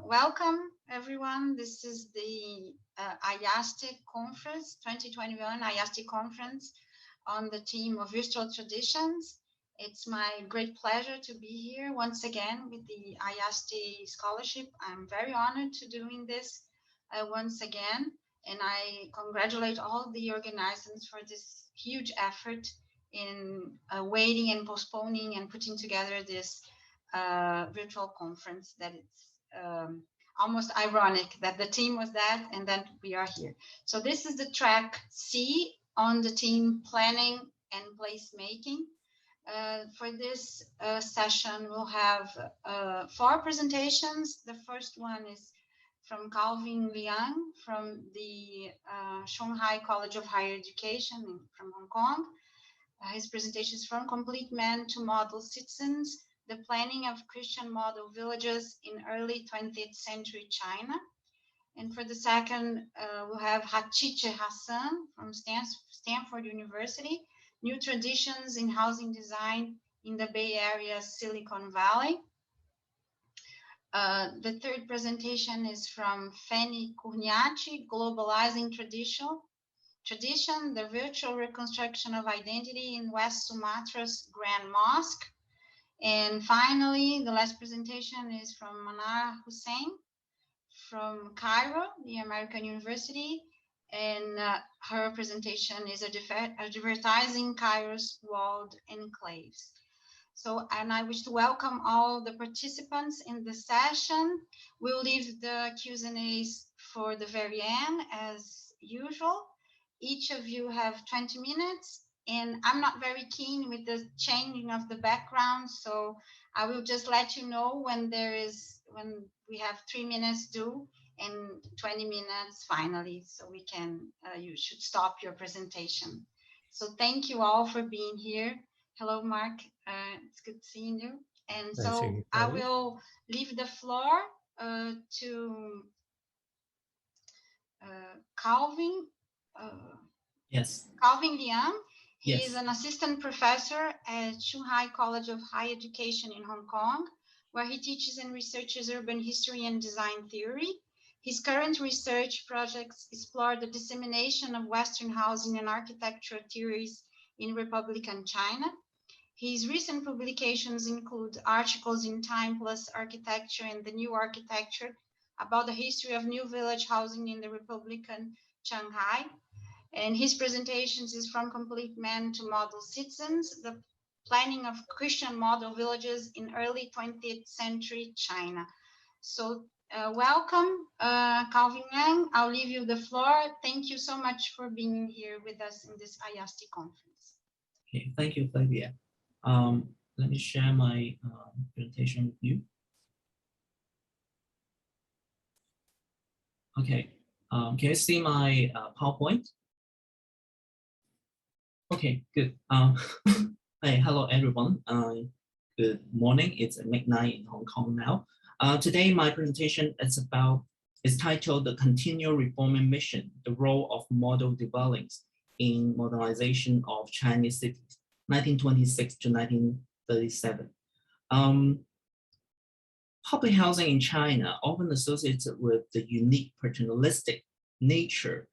Welcome everyone. This is the IASTIC conference, 2021 IASTIC conference on the theme of virtual traditions. It's my great pleasure to be here once again with the IASTIC scholarship. I'm very honored to doing this once again, and I congratulate all the organizers for this huge effort in waiting and postponing and putting together this virtual conference. That it's almost ironic that the team was that and then we are here. So this is the track C on the team planning and placemaking. For this session, we'll have 4 presentations. The first one is from Calvin Liang from the Shanghai College of Higher Education from Hong Kong. His presentation is From Complete Man to Model Citizens, the Planning of Christian Model Villages in Early 20th Century China. And for the second, we'll have Hatice Hassan from Stanford University, New Traditions in Housing Design in the Bay Area, Silicon Valley. The third presentation is from Fanny Kurniachi, Globalizing Tradition, the Virtual Reconstruction of Identity in West Sumatra's Grand Mosque. And finally, the last presentation is from Manar Hussein from Cairo, the American University. And her presentation is Advertising Cairo's Walled Enclaves. So, and I wish to welcome all the participants in the session. We'll leave the Q&As for the very end as usual. Each of you have 20 minutes. And I'm not very keen with the changing of the background, so I will just let you know when we have 3 minutes due and 20 minutes finally, so we can you should stop your presentation. So thank you all for being here. Hello, Mark. It's good seeing you. And so I will leave the floor to Calvin. Yes. Calvin Liang. He is an assistant professor at Shanghai College of Higher Education in Hong Kong, where he teaches and researches urban history and design theory. His current research projects explore the dissemination of Western housing and architectural theories in Republican China. His recent publications include articles in Time Plus Architecture and the New Architecture about the history of new village housing in the Republican Shanghai. And his presentations is From Complete Man to Model Citizens, the Planning of Christian Model Villages in Early 20th Century China. So welcome, Calvin Liang. I'll leave you the floor. Thank you so much for being here with us in this IASTIC conference. Okay, thank you, Flavia. Let me share my presentation with you. Okay, can you see my PowerPoint? Okay, good. Hey, hello everyone. Good morning. It's midnight in Hong Kong now. Today my presentation is titled "The Continual Reforming Mission: The Role of Model Dwellings in Modernization of Chinese Cities, 1926 to 1937." Public housing in China, often associated with the unique paternalistic nature,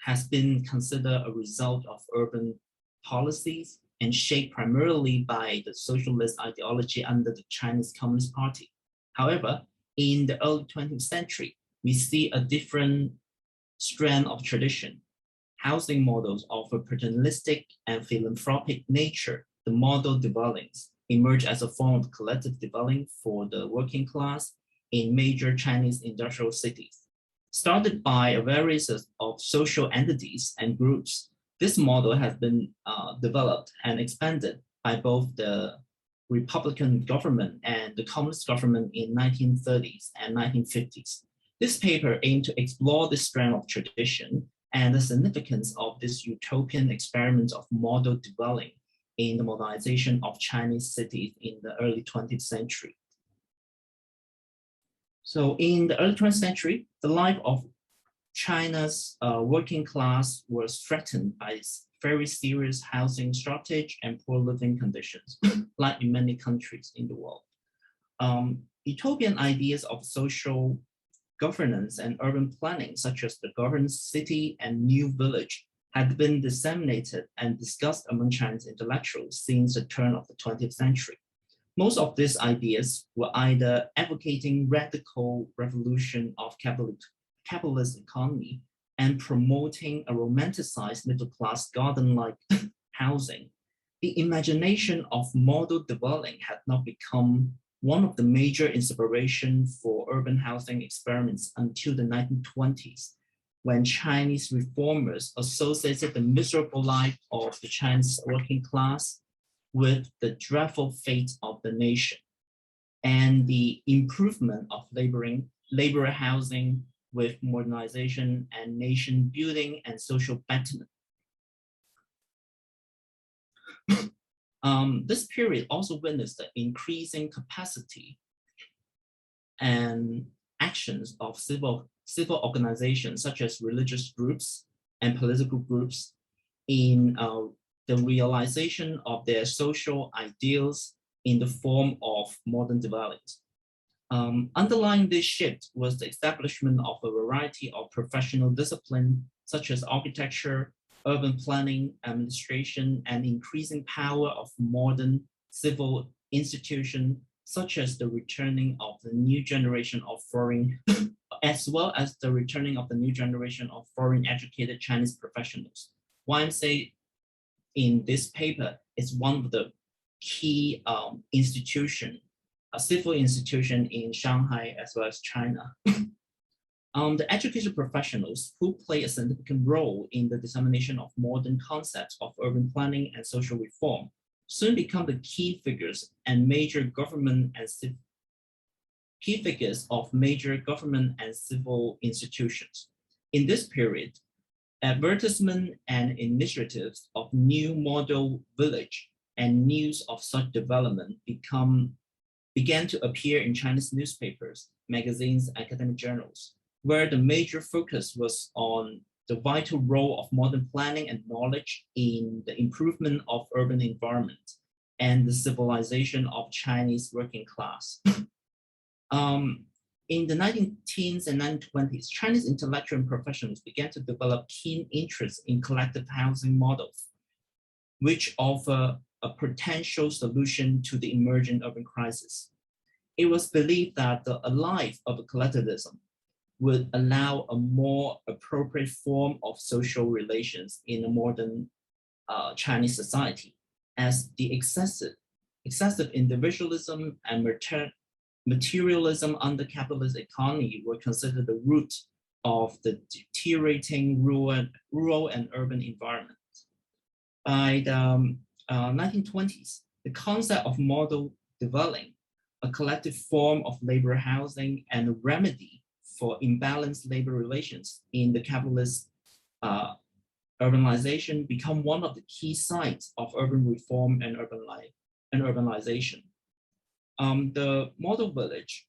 has been considered a result of urban policies and shaped primarily by the socialist ideology under the Chinese Communist Party. However, in the early 20th century, we see a different strand of tradition. Housing models of a paternalistic and philanthropic nature, the model dwellings, emerge as a form of collective dwelling for the working class in major Chinese industrial cities. Started by a variety of social entities and groups, this model has been developed and expanded by both the Republican government and the Communist government in 1930s and 1950s. This paper aimed to explore this strand of tradition and the significance of this utopian experiment of model dwelling in the modernization of Chinese cities in the early 20th century. So in the early 20th century, the life of China's working class was threatened by very serious housing shortage and poor living conditions, like in many countries in the world. Utopian ideas of social governance and urban planning, such as the governed city and new village, had been disseminated and discussed among Chinese intellectuals since the turn of the 20th century. Most of these ideas were either advocating radical revolution of capitalist economy and promoting a romanticized middle-class garden-like housing. The imagination of model dwelling had not become one of the major inspirations for urban housing experiments until the 1920s, when Chinese reformers associated the miserable life of the Chinese working class with the dreadful fate of the nation and the improvement of labor housing with modernization and nation building and social betterment. This period also witnessed the increasing capacity and actions of civil organizations such as religious groups and political groups in the realization of their social ideals in the form of modern development. Underlying this shift was the establishment of a variety of professional disciplines such as architecture, urban planning, administration, and increasing power of modern civil institutions, such as the returning of the new generation of foreign, as well as the returning of the new generation of foreign educated Chinese professionals. YMCA in this paper is one of the key institution, a civil institution in Shanghai as well as China. The educated professionals who play a significant role in the dissemination of modern concepts of urban planning and social reform soon become the key figures of major government and civil institutions. In this period, advertisement and initiatives of new model village and news of such development began to appear in Chinese newspapers, magazines, academic journals, where the major focus was on the vital role of modern planning and knowledge in the improvement of urban environment and the civilization of Chinese working class. In the 1910s and 1920s, Chinese intellectual and professionals began to develop keen interest in collective housing models, which offer a potential solution to the emerging urban crisis. It was believed that the life of collectivism would allow a more appropriate form of social relations in a modern Chinese society, as the excessive individualism and materialism under capitalist economy were considered the root of the deteriorating rural and urban environment. By the 1920s, the concept of model dwelling, a collective form of labor housing and a remedy for imbalanced labor relations in the capitalist urbanization, become one of the key sites of urban reform and urbanization. The model village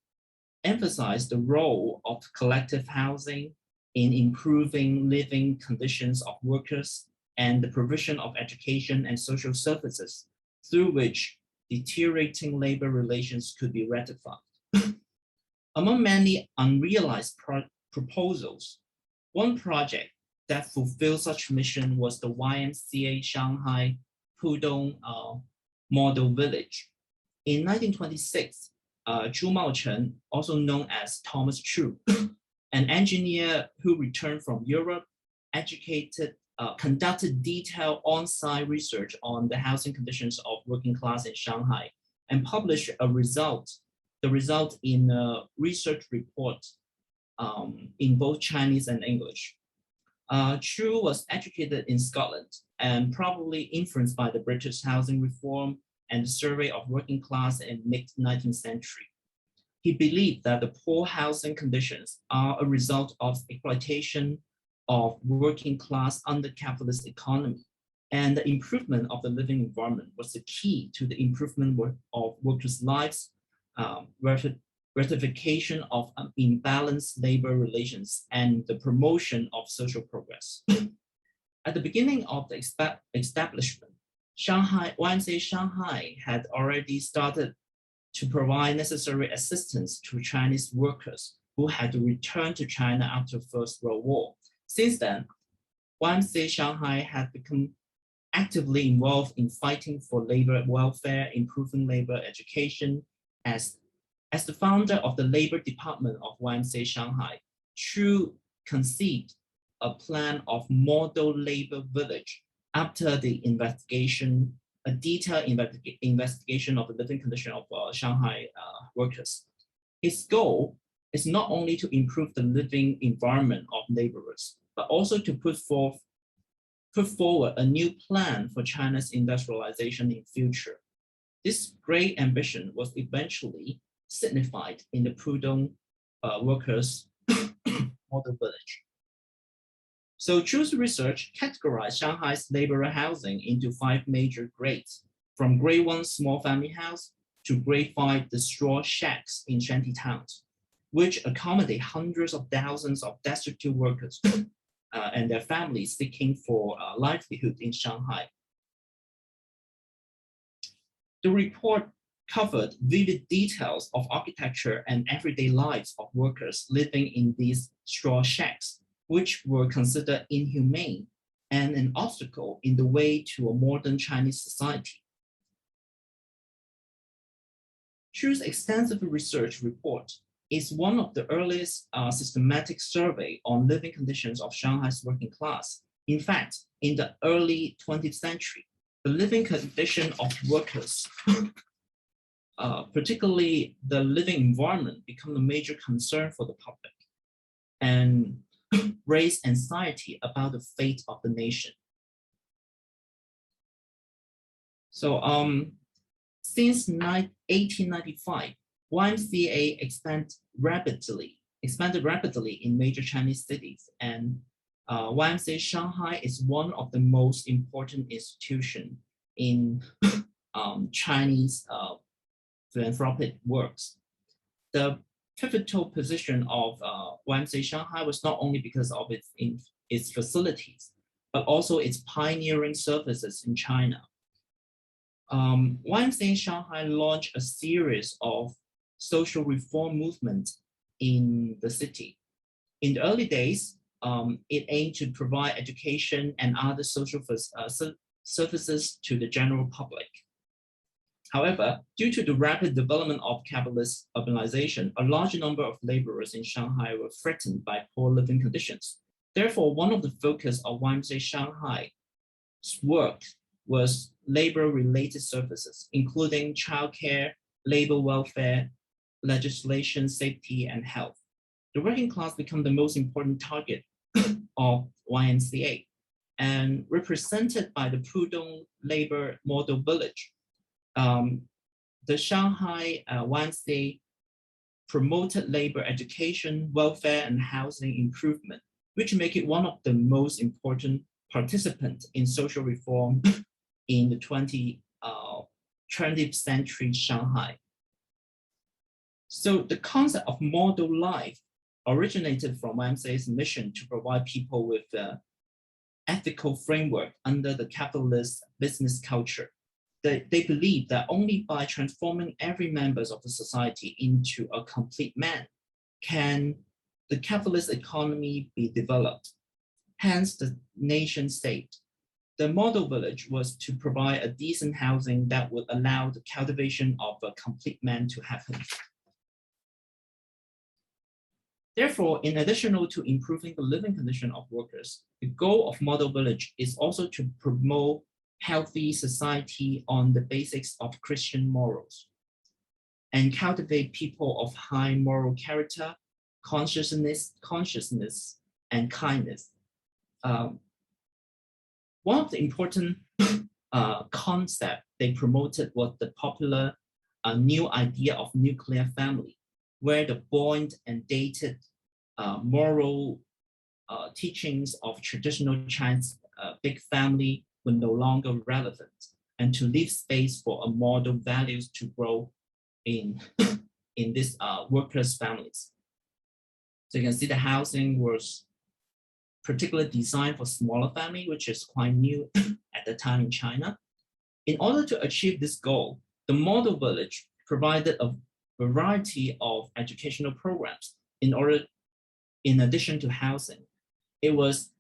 emphasized the role of collective housing in improving living conditions of workers and the provision of education and social services through which deteriorating labor relations could be rectified. Among many unrealized proposals, one project that fulfilled such mission was the YMCA Shanghai Pudong Model Village. In 1926, Zhu Maochen, also known as Thomas Chu, an engineer who returned from Europe, conducted detailed on-site research on the housing conditions of working class in Shanghai and published the result in a research report in both Chinese and English. Chu was educated in Scotland and probably influenced by the British housing reform and the survey of working class in mid-19th century. He believed that the poor housing conditions are a result of exploitation of working class under capitalist economy, and the improvement of the living environment was the key to the improvement of workers' lives, rectification of imbalanced labor relations, and the promotion of social progress. At the beginning of the establishment, YMCA Shanghai had already started to provide necessary assistance to Chinese workers who had to return to China after the First World War. Since then, YMCA Shanghai had become actively involved in fighting for labor welfare, improving labor education. As the founder of the labor department of YMCA Shanghai, Chu conceived a plan of model labor village after the investigation, a detailed investigation of the living condition of Shanghai workers. His goal is not only to improve the living environment of laborers, but also to put forward a new plan for China's industrialization in future. This great ambition was eventually signified in the Pudong workers' model village. So Chu's research categorized Shanghai's laborer housing into 5 major grades, from grade 1 small family house to grade 5 the straw shacks in shanty towns, which accommodate hundreds of thousands of destitute workers and their families seeking for livelihood in Shanghai. The report covered vivid details of architecture and everyday lives of workers living in these straw shacks, which were considered inhumane and an obstacle in the way to a modern Chinese society. Chu's extensive research report is one of the earliest systematic survey on living conditions of Shanghai's working class. In fact, in the early 20th century, the living condition of workers, particularly the living environment, became a major concern for the public and raised anxiety about the fate of the nation. So since 1895, YMCA expanded rapidly in major Chinese cities, and YMCA Shanghai is one of the most important institutions in Chinese philanthropic works. The pivotal position of YMCA Shanghai was not only because of its facilities, but also its pioneering services in China. YMCA Shanghai launched a series of social reform movements in the city. In the early days, it aimed to provide education and other social services to the general public. However, due to the rapid development of capitalist urbanization, a large number of laborers in Shanghai were threatened by poor living conditions. Therefore, one of the focus of YMCA Shanghai's work was labor-related services, including childcare, labor welfare, legislation, safety, and health. The working class became the most important target of YMCA, and represented by the Pudong Labor Model Village. The Shanghai YMCA promoted labor education, welfare, and housing improvement, which make it one of the most important participants in social reform in the 20th century Shanghai. So the concept of model life originated from YMCA's mission to provide people with an ethical framework under the capitalist business culture. They believe that only by transforming every member of the society into a complete man can the capitalist economy be developed, hence the nation state. The model village was to provide a decent housing that would allow the cultivation of a complete man to happen. Therefore, in addition to improving the living condition of workers, the goal of model village is also to promote healthy society on the basics of Christian morals and cultivate people of high moral character, consciousness, and kindness. One of the important concepts they promoted was the popular new idea of nuclear family, where the bond and dated moral teachings of traditional Chinese big family were no longer relevant, and to leave space for a model values to grow in these workers' families. So you can see the housing was particularly designed for smaller family, which is quite new at the time in China. In order to achieve this goal, the model village provided a variety of educational programs in addition to housing. It was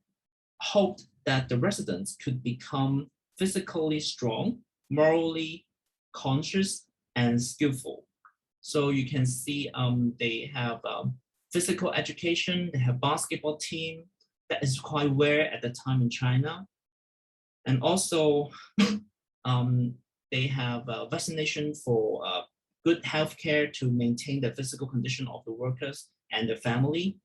hoped that the residents could become physically strong, morally conscious, and skillful. So you can see they have physical education, they have basketball team that is quite rare at the time in China. And also they have vaccination for good healthcare to maintain the physical condition of the workers and the family.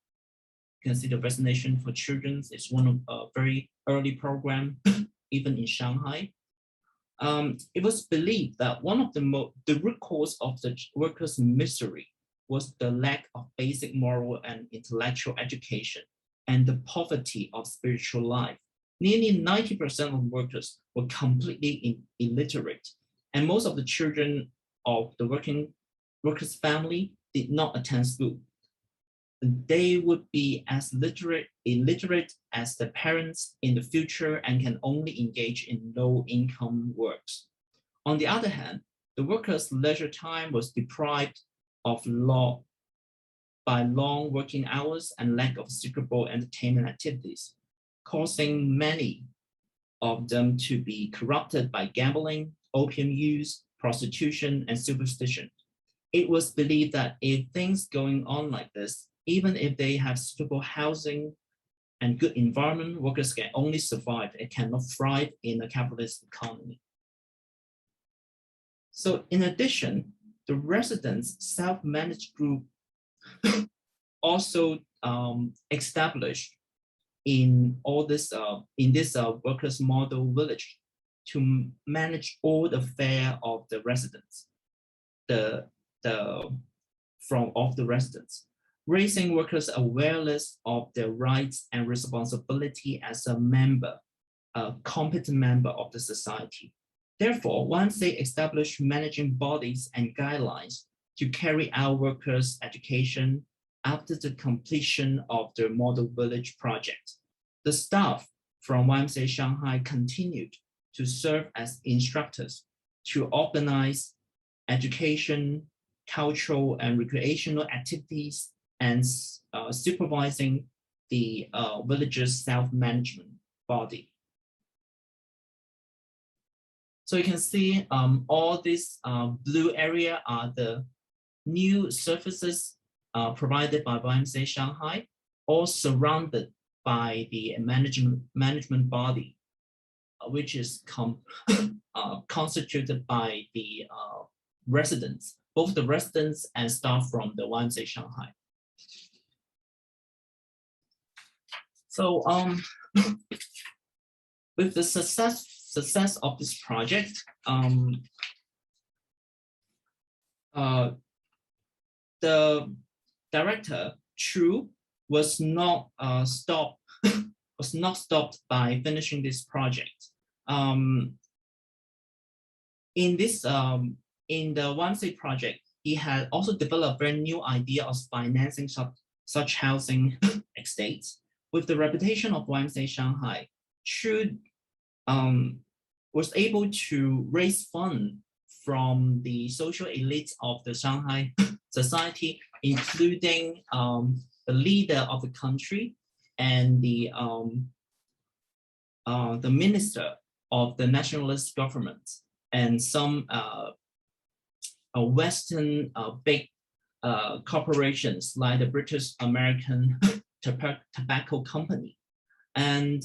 You can see the vaccination for children is one of a very early program, even in Shanghai. It was believed that one of the root cause of the workers' misery was the lack of basic moral and intellectual education and the poverty of spiritual life. Nearly 90% of workers were completely illiterate, and most of the children of the workers' family did not attend school. They would be as illiterate as their parents in the future and can only engage in low-income works. On the other hand, the workers' leisure time was deprived of by long working hours and lack of suitable entertainment activities, causing many of them to be corrupted by gambling, opium use, prostitution, and superstition. It was believed that if things going on like this, even if they have suitable housing and good environment, workers can only survive and cannot thrive in a capitalist economy. So in addition, the residents' self-managed group also established in this workers' model village to manage all the fare of the residents, of the residents, raising workers' awareness of their rights and responsibility as a competent member of the society. Therefore, once they establish managing bodies and guidelines to carry out workers' education after the completion of the model village project, the staff from YMCA Shanghai continued to serve as instructors to organize education, cultural and recreational activities, and supervising the village's self-management body. So you can see all this blue area are the new services provided by YMCA Shanghai, all surrounded by the management body, which is constituted by the residents, both the residents and staff from the YMCA Shanghai. So with the success of this project, the director Chu was not stopped by finishing this project. In the YMCA project, he had also developed a very new idea of financing such housing estates. With the reputation of YMCA Shanghai, Chu was able to raise funds from the social elites of the Shanghai society, including the leader of the country and the minister of the nationalist government and some Western big corporations like the British American Tobacco Company. And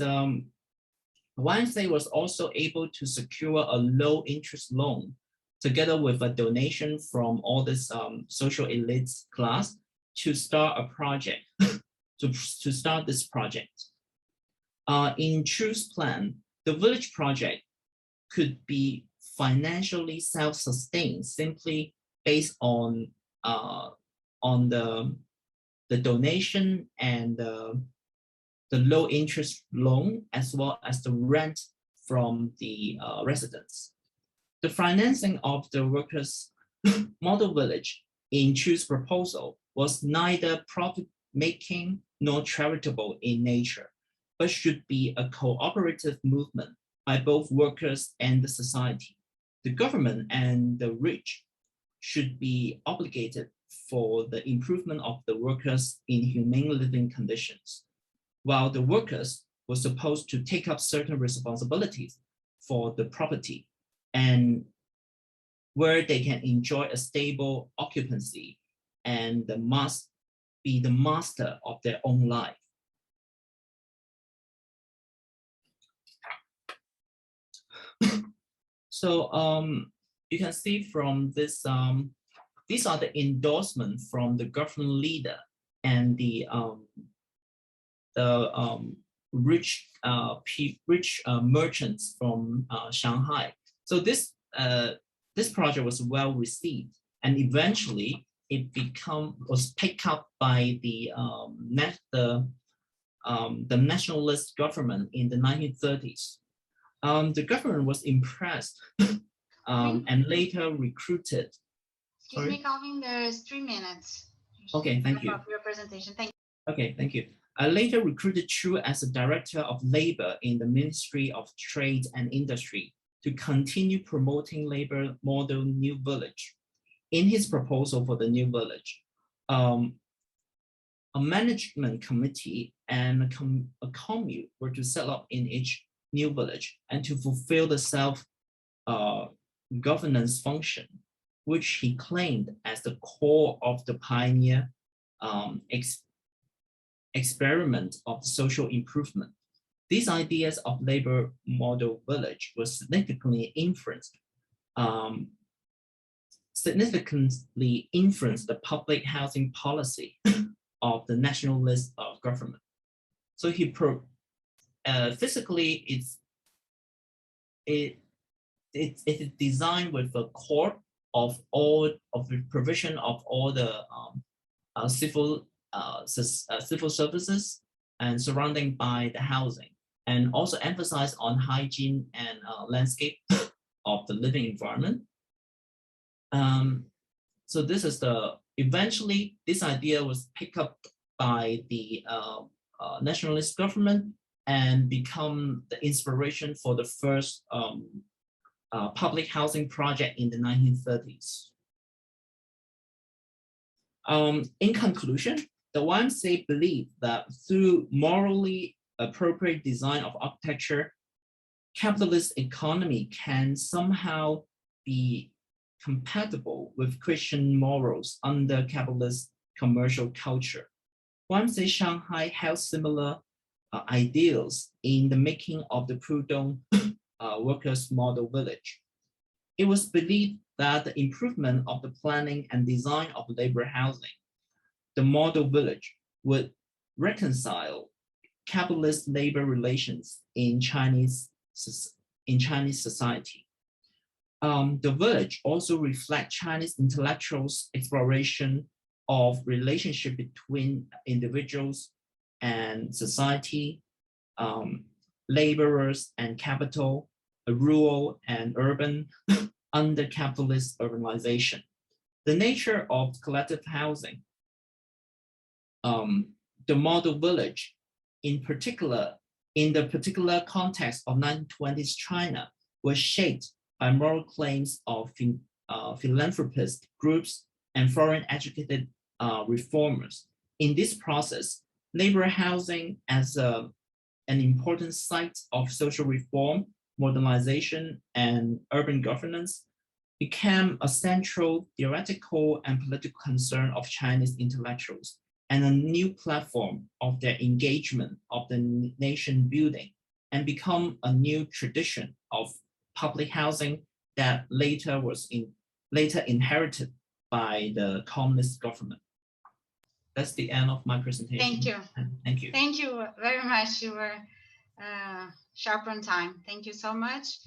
YMCA was also able to secure a low interest loan together with a donation from all this social elites class to start a project, to start this project. In Chu's plan, the village project could be financially self-sustained simply based on the donation and the low interest loan, as well as the rent from the residents. The financing of the workers' model village in Chu's proposal was neither profit-making nor charitable in nature, but should be a cooperative movement by both workers and the society. The government and the rich should be obligated for the improvement of the workers in humane living conditions, while the workers were supposed to take up certain responsibilities for the property and where they can enjoy a stable occupancy and be the master of their own life. So you can see from this, these are the endorsements from the government leader and the rich merchants from Shanghai. So this project was well received, and eventually it was picked up by the nationalist government in the 1930s. The government was impressed and later recruited. Excuse me, Calvin, there's 3 minutes. Okay, thank you. Your presentation. Thank you. Okay, thank you. I later recruited Chu as a director of labor in the Ministry of Trade and Industry to continue promoting labor model New Village. In his proposal for the New Village, a management committee and a commune were to set up in each New Village and to fulfill the self-governance function, which he claimed as the core of the pioneer experiment of social improvement. These ideas of labor model village were significantly influenced the public housing policy of the nationalist government. So he physically it is designed with the core of the provision of all the civil services and surrounding by the housing, and also emphasize on hygiene and landscape of the living environment. So this is eventually this idea was picked up by the nationalist government and become the inspiration for the first public housing project in the 1930s. In conclusion, the YMCA believed that through morally appropriate design of architecture, capitalist economy can somehow be compatible with Christian morals under capitalist commercial culture. YMCA Shanghai held similar ideals in the making of the Pudong workers' model village. It was believed that the improvement of the planning and design of labor housing, the model village, would reconcile capitalist labor relations in Chinese society. The village also reflects Chinese intellectuals' exploration of relationship between individuals and society, laborers and capital, rural and urban, under capitalist urbanization. The nature of collective housing, the model village, in the particular context of 1920s China, was shaped by moral claims of philanthropist groups and foreign educated reformers. In this process, labor housing as an important site of social reform, modernization, and urban governance became a central theoretical and political concern of Chinese intellectuals and a new platform of their engagement of the nation building, and become a new tradition of public housing that later inherited by the communist government. That's the end of my presentation. Thank you. Thank you. Thank you very much. You were sharp on time. Thank you so much.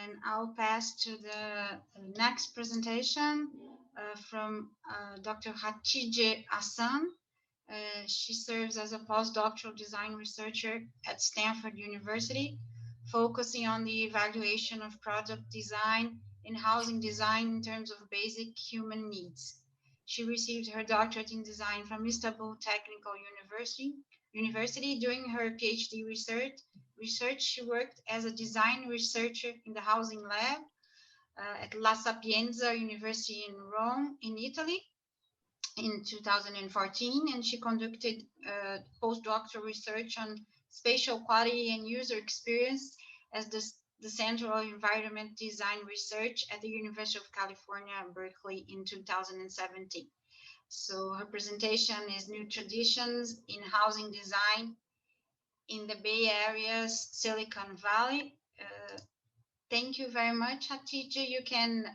And I'll pass to the next presentation from Dr. Hatice Hassan. She serves as a postdoctoral design researcher at Stanford University, focusing on the evaluation of product design and housing design in terms of basic human needs. She received her doctorate in design from Istanbul Technical University. During her PhD research, she worked as a design researcher in the housing lab, at La Sapienza University in Rome, in Italy, in 2014, and she conducted postdoctoral research on spatial quality and user experience as the Center of Environment Design Research at the University of California, Berkeley in 2017. So her presentation is New Traditions in Housing Design in the Bay Area's Silicon Valley. Thank you very much, Hatice. You can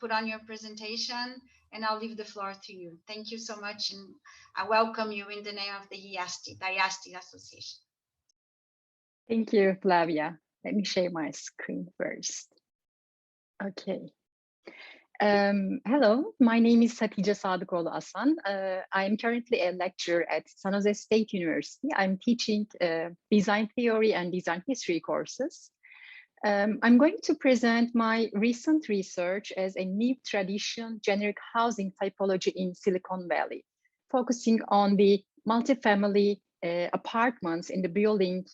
put on your presentation and I'll leave the floor to you. Thank you so much, and I welcome you in the name of the IASTI Association. Thank you, Flavia. Let me share my screen first. Okay. Hello, my name is Hatice Sadıkoğlu Asan. I'm currently a lecturer at San Jose State University. I'm teaching design theory and design history courses. I'm going to present my recent research as a new tradition generic housing typology in Silicon Valley, focusing on the multifamily apartments in the building,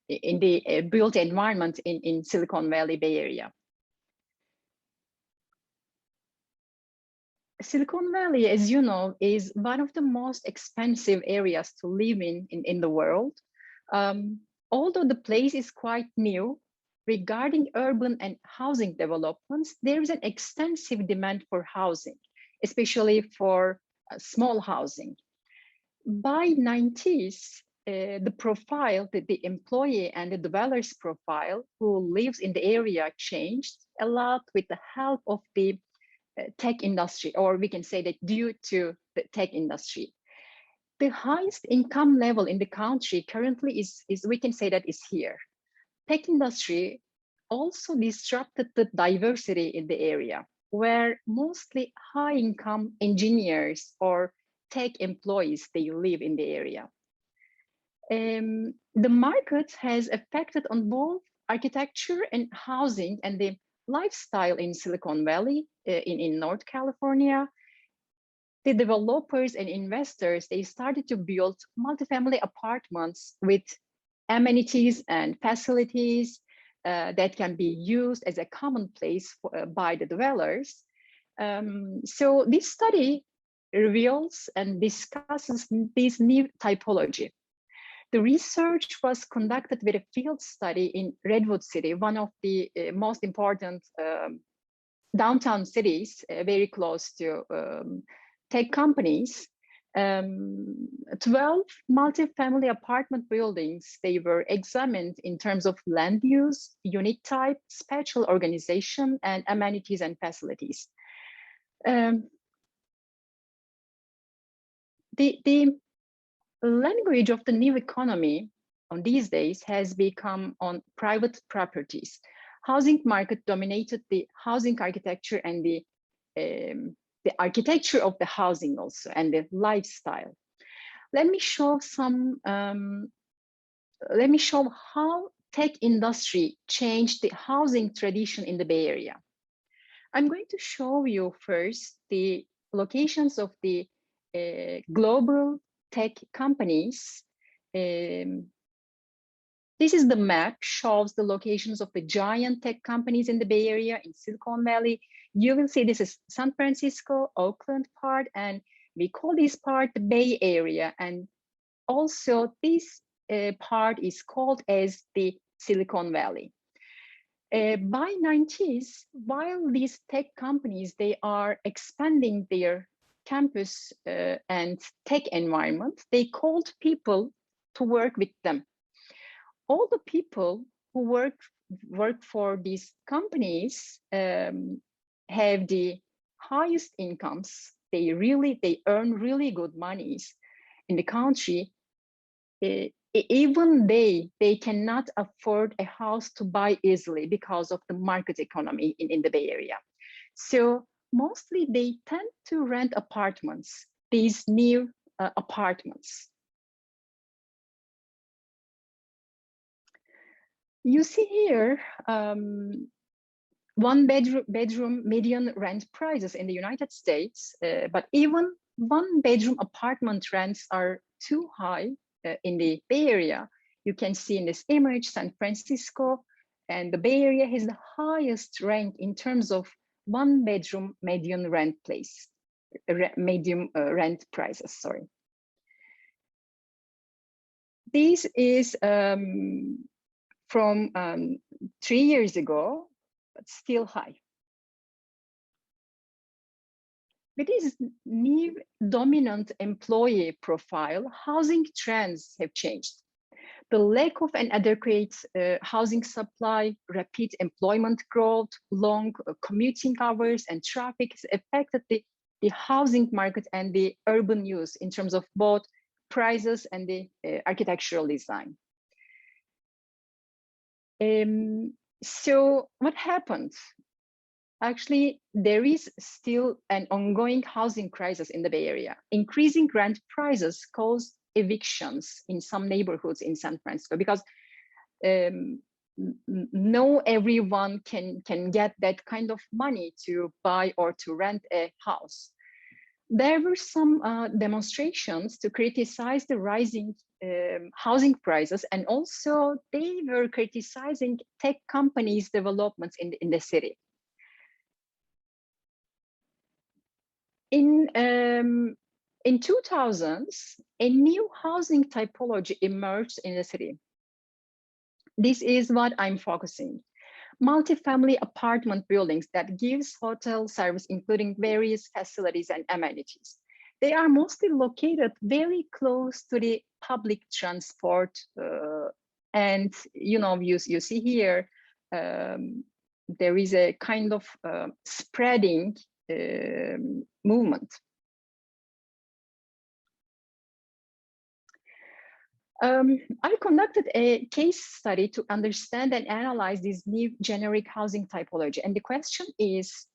in the built environment in Silicon Valley Bay Area. Silicon Valley, as you know, is one of the most expensive areas to live in the world. Although the place is quite new, regarding urban and housing developments, there is an extensive demand for housing, especially for small housing. By 90s, the profile, the employee and the developer's profile who lives in the area changed a lot with the help of the tech industry, or we can say that due to the tech industry. The highest income level in the country currently is we can say that is here. Tech industry also disrupted the diversity in the area, where mostly high-income engineers or tech employees, they live in the area. The market has affected on both architecture and housing and the lifestyle in Silicon Valley, in North California. The developers and investors, they started to build multifamily apartments with amenities and facilities that can be used as a commonplace by the dwellers. So this study reveals and discusses this new typology. The research was conducted with a field study in Redwood City, one of the most important downtown cities, very close to tech companies. 12 multifamily apartment buildings, they were examined in terms of land use, unit type, spatial organization, and amenities and facilities. The language of the new economy on these days has become on private properties. Housing market dominated the housing architecture and the architecture of the housing also, and the lifestyle. Let me show how tech industry changed the housing tradition in the Bay Area. I'm going to show you first the locations of the global tech companies. This is the map, shows the locations of the giant tech companies in the Bay Area, in Silicon Valley. You will see this is San Francisco, Oakland part, and we call this part the Bay Area. And also this part is called as the Silicon Valley. By 90s, while these tech companies, they are expanding their campus and tech environment, they called people to work with them. All the people who work for these companies have the highest incomes. They earn really good monies in the country. Even they cannot afford a house to buy easily because of the market economy in the Bay Area. So mostly they tend to rent apartments, these new apartments. You see here, one bedroom median rent prices in the United States, but even one bedroom apartment rents are too high in the Bay Area. You can see in this image, San Francisco, And the Bay Area has the highest rank in terms of one-bedroom median rent place, medium rent prices, sorry. This is from 3 years ago, but still high. With this new dominant employee profile, housing trends have changed. The lack of an adequate housing supply, rapid employment growth, long commuting hours and traffic has affected the housing market and the urban use in terms of both prices and the architectural design. So what happened? Actually, there is still an ongoing housing crisis in the Bay Area. Increasing rent prices caused evictions in some neighborhoods in San Francisco because no everyone can get that kind of money to buy or to rent a house. There were some demonstrations to criticize the rising housing prices, and also they were criticizing tech companies' developments in the city. In 2000s, a new housing typology emerged in the city. This is what I'm focusing. Multifamily apartment buildings that gives hotel service, including various facilities and amenities. They are mostly located very close to the public transport. And you see here, there is a kind of spreading movement. I conducted a case study to understand and analyze this new generic housing typology. And the question is,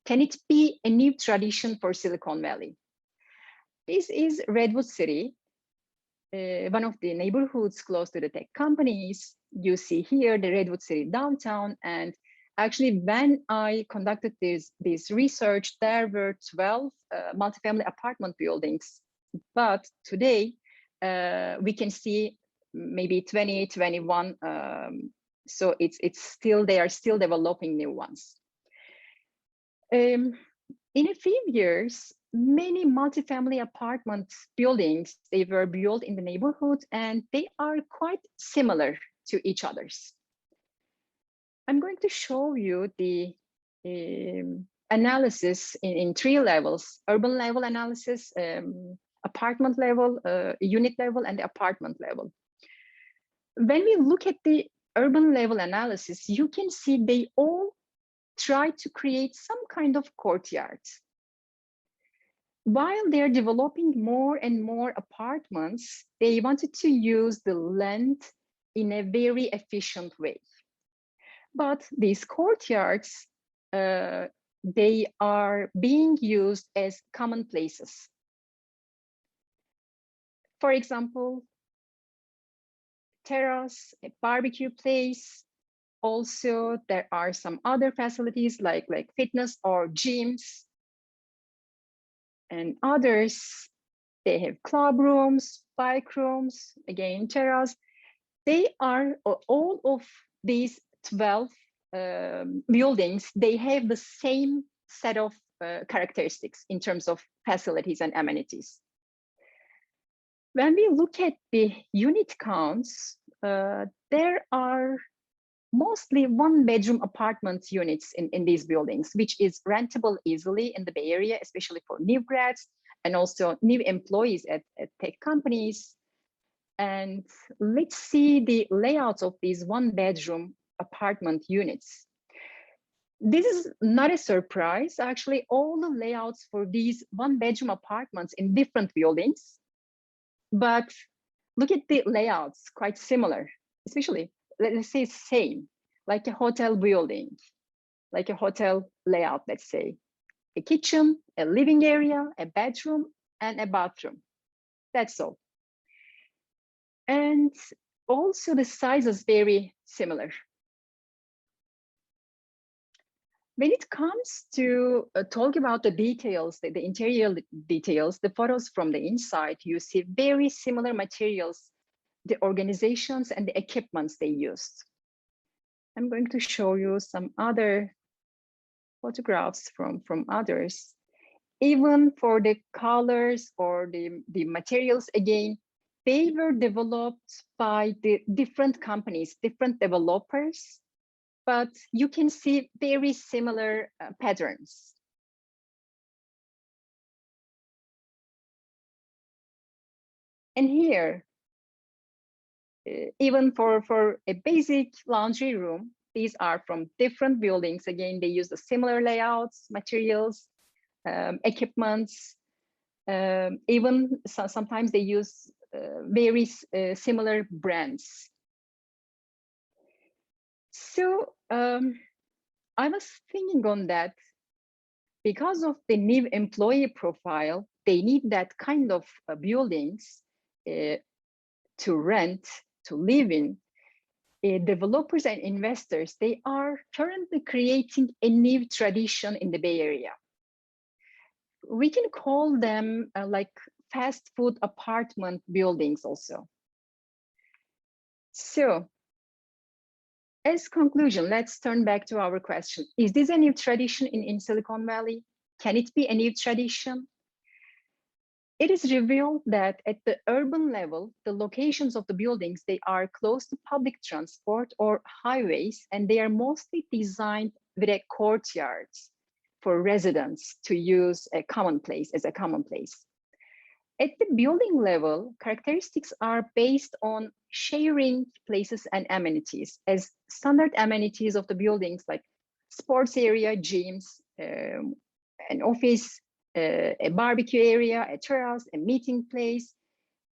can it be a new tradition for Silicon Valley? This is Redwood City, one of the neighborhoods close to the tech companies. You see here the Redwood City downtown. And actually, when I conducted this research, there were 12 multifamily apartment buildings. But today, we can see maybe 20, 21. So it's still, they are still developing new ones. In a few years, many multifamily apartment buildings, they were built in the neighborhood and they are quite similar to each others. I'm going to show you the analysis in 3 levels: urban level analysis, apartment level, unit level, and the apartment level. When we look at the urban level analysis, you can see they all try to create some kind of courtyards. While they're developing more and more apartments, they wanted to use the land in a very efficient way. But these courtyards, they are being used as common places. For example, terrace, a barbecue place. Also, there are some other facilities like fitness or gyms. And others, they have club rooms, bike rooms, again, terrace. They are, all of these 12 buildings, they have the same set of characteristics in terms of facilities and amenities. When we look at the unit counts, there are mostly 1-bedroom apartment units in these buildings, which is rentable easily in the Bay Area, especially for new grads and also new employees at tech companies. And let's see the layouts of these 1-bedroom apartment units. This is not a surprise. Actually, all the layouts for these 1-bedroom apartments in different buildings. But look at the layouts, quite similar, especially, let's say same, like a hotel building, like a hotel layout, let's say. A kitchen, a living area, a bedroom, and a bathroom. That's all. And also the size is very similar. When it comes to talk about the details, the interior details, the photos from the inside, you see very similar materials, the organizations and the equipments they used. I'm going to show you some other photographs from others. Even for the colors or the materials, again, they were developed by the different companies, different developers, but you can see very similar patterns. And here, even for a basic laundry room, these are from different buildings. Again, they use the similar layouts, materials, equipments. Even sometimes they use very similar brands. So I was thinking on that, because of the new employee profile, they need that kind of buildings to rent, to live in. Developers and investors, they are currently creating a new tradition in the Bay Area. We can call them like fast food apartment buildings also. So as conclusion, let's turn back to our question. Is this a new tradition in Silicon Valley? Can it be a new tradition? It is revealed that at the urban level, the locations of the buildings, they are close to public transport or highways, and they are mostly designed with a courtyard for residents to use a common place as a common place. At the building level, characteristics are based on sharing places and amenities, as standard amenities of the buildings like sports area, gyms, an office, a barbecue area, a terrace, a meeting place.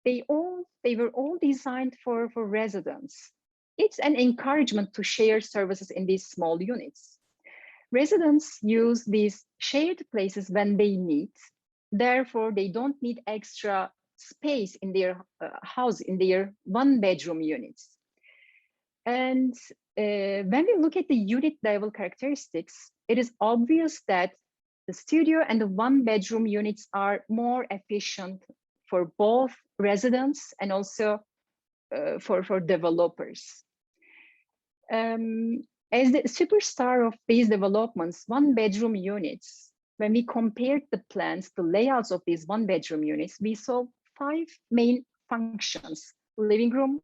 They were all designed for residents. It's an encouragement to share services in these small units. Residents use these shared places when they need. Therefore, they don't need extra space in their house, in their one-bedroom units. And when we look at the unit level characteristics, it is obvious that the studio and the one-bedroom units are more efficient for both residents and also for developers. As the superstar of these developments, one-bedroom units, when we compared the plans, the layouts of these one-bedroom units, we saw 5 main functions: living room,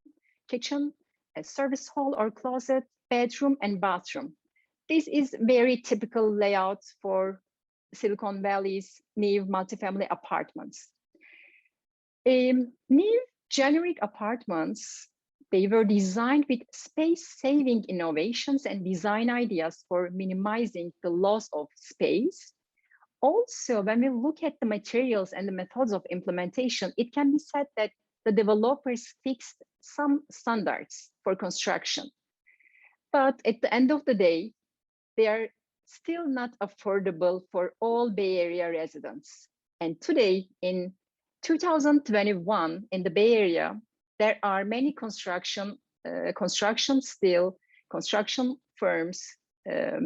kitchen, a service hall or closet, bedroom, and bathroom. This is very typical layout for Silicon Valley's new multifamily apartments. New generic apartments, they were designed with space-saving innovations and design ideas for minimizing the loss of space. Also, when we look at the materials and the methods of implementation, it can be said that the developers fixed some standards for construction. But at the end of the day, they are still not affordable for all Bay Area residents. And today, in 2021, in the Bay Area, there are many construction firms,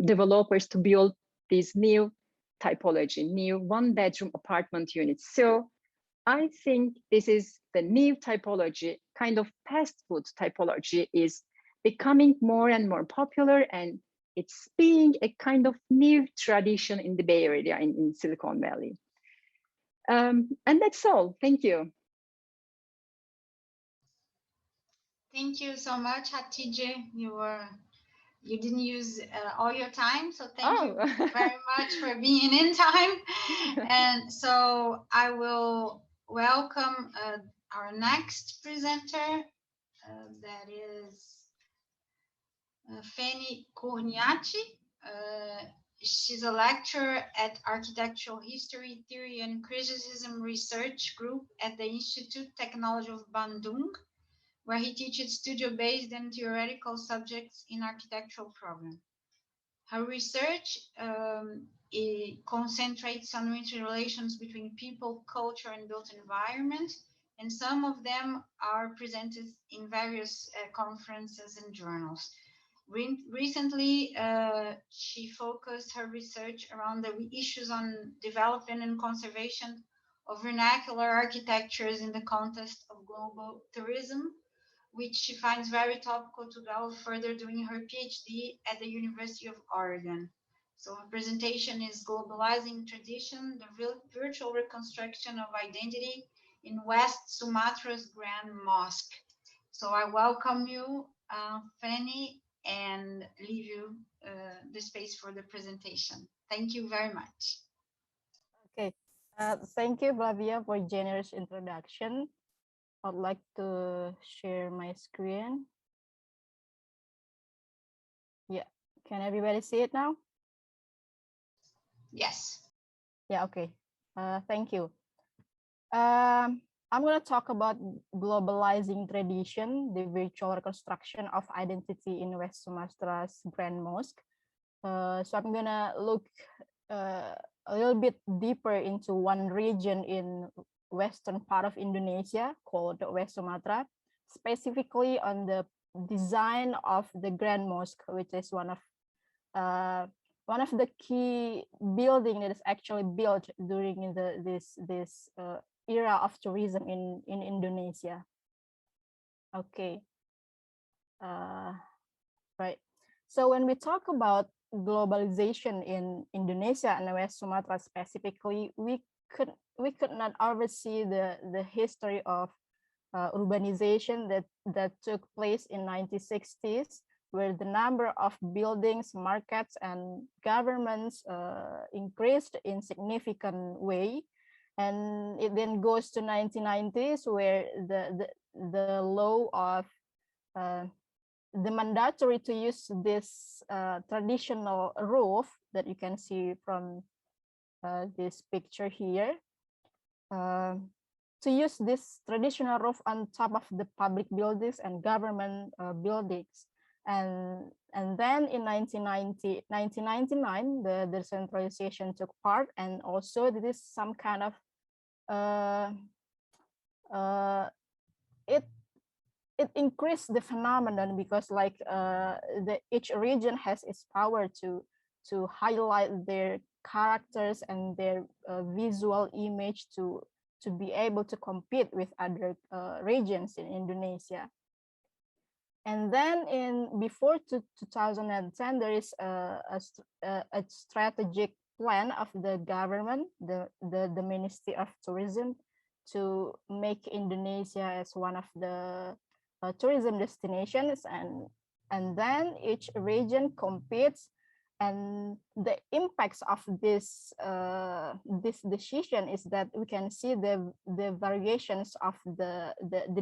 developers to build these new typology, new one-bedroom apartment units. So I think this is the new typology, kind of fast food typology, is becoming more and more popular, and it's being a kind of new tradition in the Bay Area, in Silicon Valley. And that's all. Thank you. Thank you so much, Hatice. You didn't use all your time, so thank you very much for being in time. And so I will welcome our next presenter, that is Feni Corniaci. She's a lecturer at Architectural History, Theory and Criticism Research Group at the Institute of Technology of Bandung, where he teaches studio-based and theoretical subjects in architectural program. Her research concentrates on interrelations between people, culture, and built environment, and some of them are presented in various conferences and journals. Recently, she focused her research around the issues on development and conservation of vernacular architectures in the context of global tourism, which she finds very topical to go further doing her PhD at the University of Oregon. So her presentation is Globalizing Tradition, the Virtual Reconstruction of Identity in West Sumatra's Grand Mosque. So I welcome you, Fanny, and leave you the space for the presentation. Thank you very much. Okay, thank you, Flavia, for generous introduction. I'd like to share my screen. Yeah, can everybody see it now? Yes. Yeah, okay. Thank you. I'm going to talk about globalizing tradition, the virtual reconstruction of identity in West Sumatra's Grand Mosque. So I'm going to look a little bit deeper into one region in western part of Indonesia called West Sumatra, specifically on the design of the Grand Mosque, which is one of the key building that is actually built during this era of tourism in Indonesia. Okay. Right. So when we talk about globalization in Indonesia and West Sumatra specifically, we could not oversee the history of urbanization that took place in 1960s, where the number of buildings, markets, and governments increased in significant way. And it then goes to 1990s, where the law of the mandatory to use this traditional roof that you can see from this picture here, to use this traditional roof on top of the public buildings and government buildings. And then in 1999, the decentralization took part, and also there is some kind of it increased the phenomenon, because like each region has its power to highlight their characters and their visual image to be able to compete with other regions in Indonesia. And then before 2010, there is a strategic plan of the government, the Ministry of Tourism, to make Indonesia as one of the tourism destinations, and then each region competes, and the impacts of this decision is that we can see the variations of the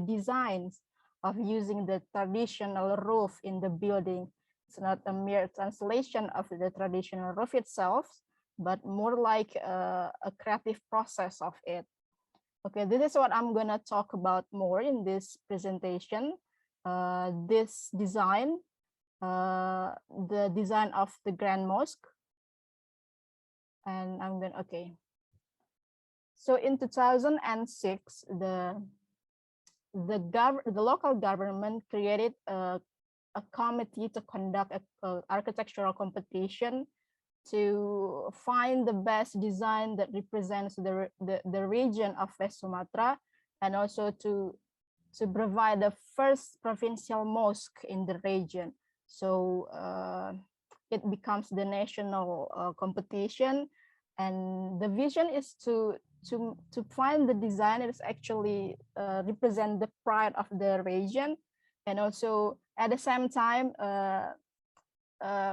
designs of using the traditional roof in the building. It's not a mere translation of the traditional roof itself, but more like a creative process of it. Okay, this is what I'm gonna talk about more in this presentation. This design, the design of the Grand Mosque. And I'm gonna, okay. So in 2006, the local government created a committee to conduct a architectural competition to find the best design that represents the region of West Sumatra, and also to provide the first provincial mosque in the region. So it becomes the national competition, and the vision is to find the design that is actually represent the pride of the region, and also at the same time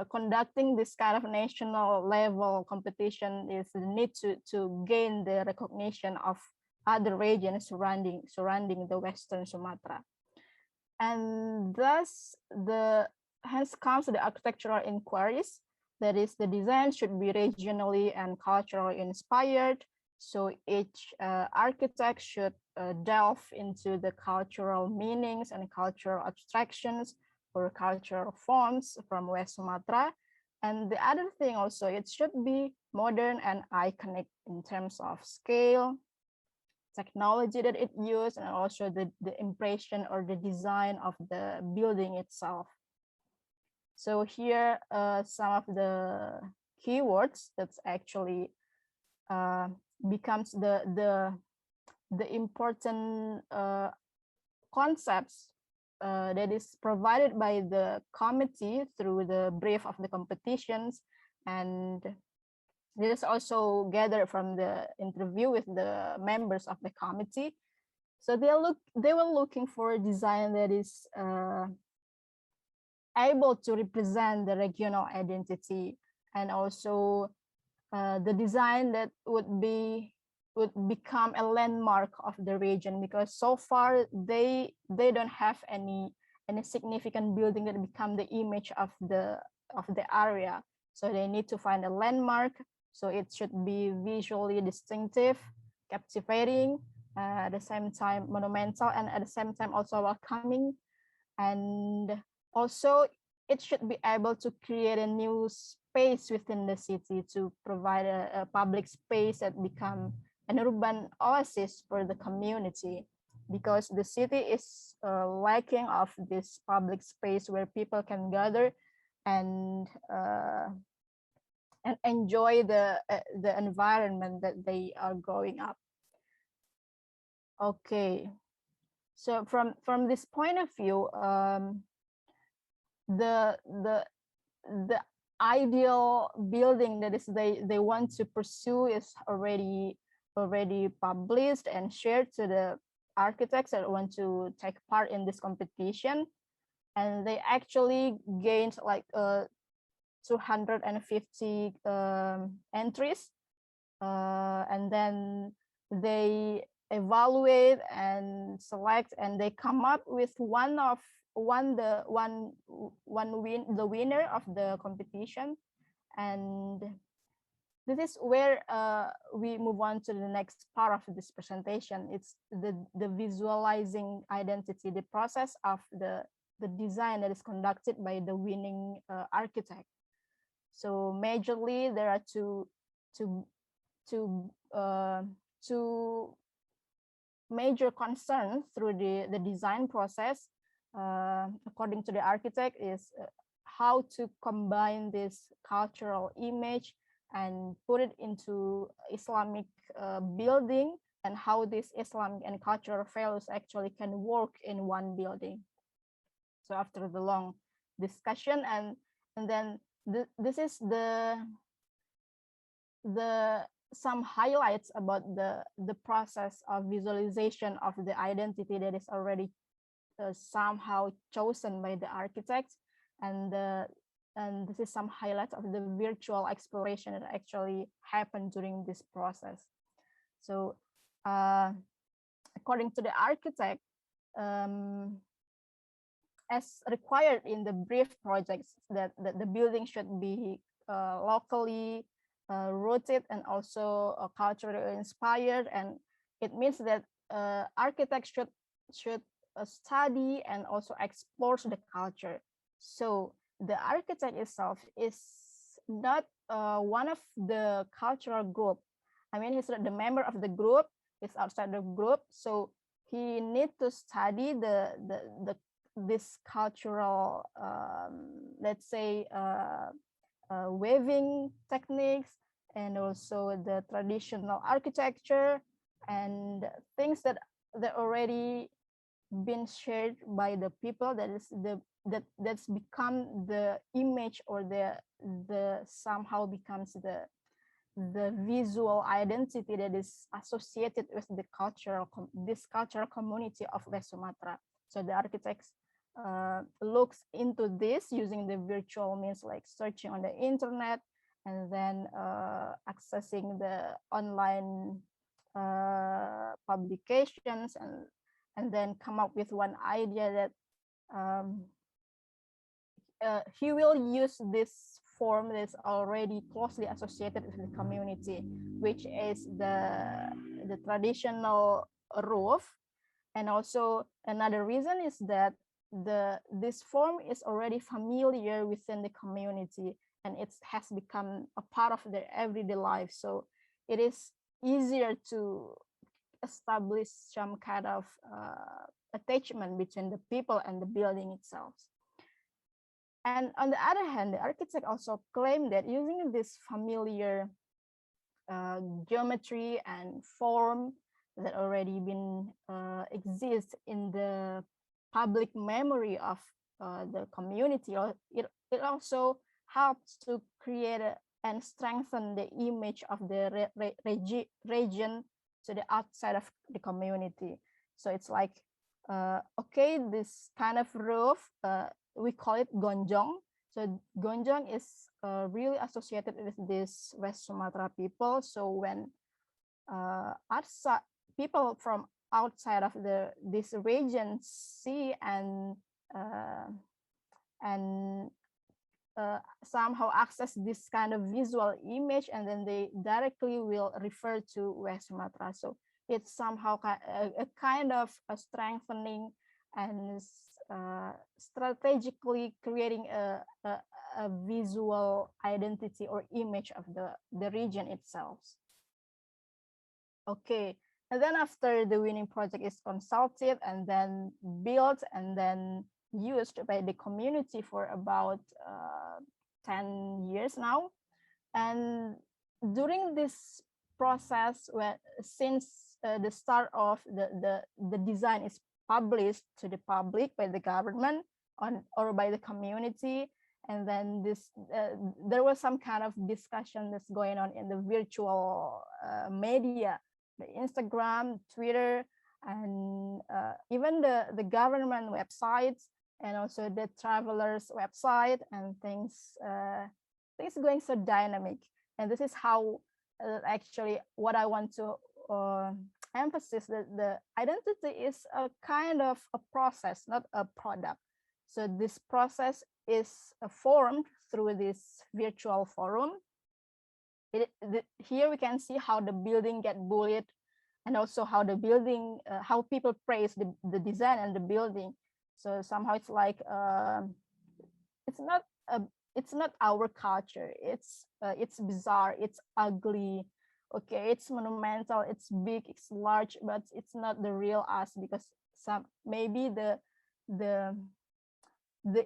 conducting this kind of national level competition is the need to gain the recognition of other regions surrounding the Western Sumatra. And thus hence comes the architectural inquiries, that is, the design should be regionally and culturally inspired. So each architect should delve into the cultural meanings and cultural abstractions or cultural forms from West Sumatra. And the other thing also, it should be modern and iconic in terms of scale, technology that it used, and also the impression or the design of the building itself. So here some of the keywords that's actually becomes the important concepts that is provided by the committee through the brief of the competitions, and this is also gathered from the interview with the members of the committee. So they were looking for a design that is able to represent the regional identity, and also the design that would become a landmark of the region, because so far they don't have any significant building that become the image of the area. So they need to find a landmark, so it should be visually distinctive, captivating, at the same time monumental, and at the same time also welcoming. And also it should be able to create a new space within the city, to provide a public space that become an urban oasis for the community, because the city is lacking of this public space where people can gather and enjoy the environment that they are growing up. Okay, so from this point of view, the ideal building that is they want to pursue is already published and shared to the architects that want to take part in this competition, and they actually gained like 250 entries, and then they evaluate and select, and they come up with the winner of the competition. And this is where we move on to the next part of this presentation. It's the visualizing identity, the process of the design that is conducted by the winning architect. So majorly there are two major concerns through the design process, according to the architect, is how to combine this cultural image and put it into Islamic building, and how this Islamic and cultural values actually can work in one building. So after the long discussion, and then this is some highlights about the process of visualization of the identity that is already somehow chosen by the architects, and this is some highlights of the virtual exploration that actually happened during this process. So according to the architect, as required in the brief projects, that the building should be locally rooted and also culturally inspired, and it means that architects should study and also explore the culture. So the architect itself is not one of the cultural group. I mean, he's not the member of the group, he's outside the group, so he need to study this cultural, let's say, weaving techniques, and also the traditional architecture and things that already been shared by the people, that's become the image, or the somehow becomes the visual identity that is associated with the this cultural community of West Sumatra. So the architects looks into this using the virtual means, like searching on the internet, and then accessing the online publications, and then come up with one idea that he will use this form that's already closely associated with the community, which is the traditional roof. And also another reason is that this form is already familiar within the community, and it has become a part of their everyday life. So it is easier to establish some kind of attachment between the people and the building itself. And on the other hand, the architect also claimed that using this familiar geometry and form that already been exists in the public memory of the community, or it also helps to create and strengthen the image of the region to the outside of the community. So it's like, okay, this kind of roof, we call it gonjong. So gonjong is really associated with this West Sumatra people. So when outside people from outside of this region see and somehow access this kind of visual image, and then they directly will refer to West Sumatra. So it's somehow a kind of a strengthening and strategically creating a visual identity or image of the region itself. Okay, and then after the winning project is consulted and then built and then used by the community for about 10 years now. And during this process, since the start of the design is published to the public by the government or by the community, and then there was some kind of discussion that's going on in the virtual media, the Instagram, Twitter, and even the government websites, and also the travelers website, and things going so dynamic. And this is how actually what I want to emphasize, that the identity is a kind of a process, not a product. So this process is formed through this virtual forum. Here we can see how the building get bullied, and also how the building, how people praise the design and the building. So somehow it's like it's not our culture. It's bizarre. It's ugly. Okay, it's monumental. It's big. It's large, but it's not the real us, because maybe the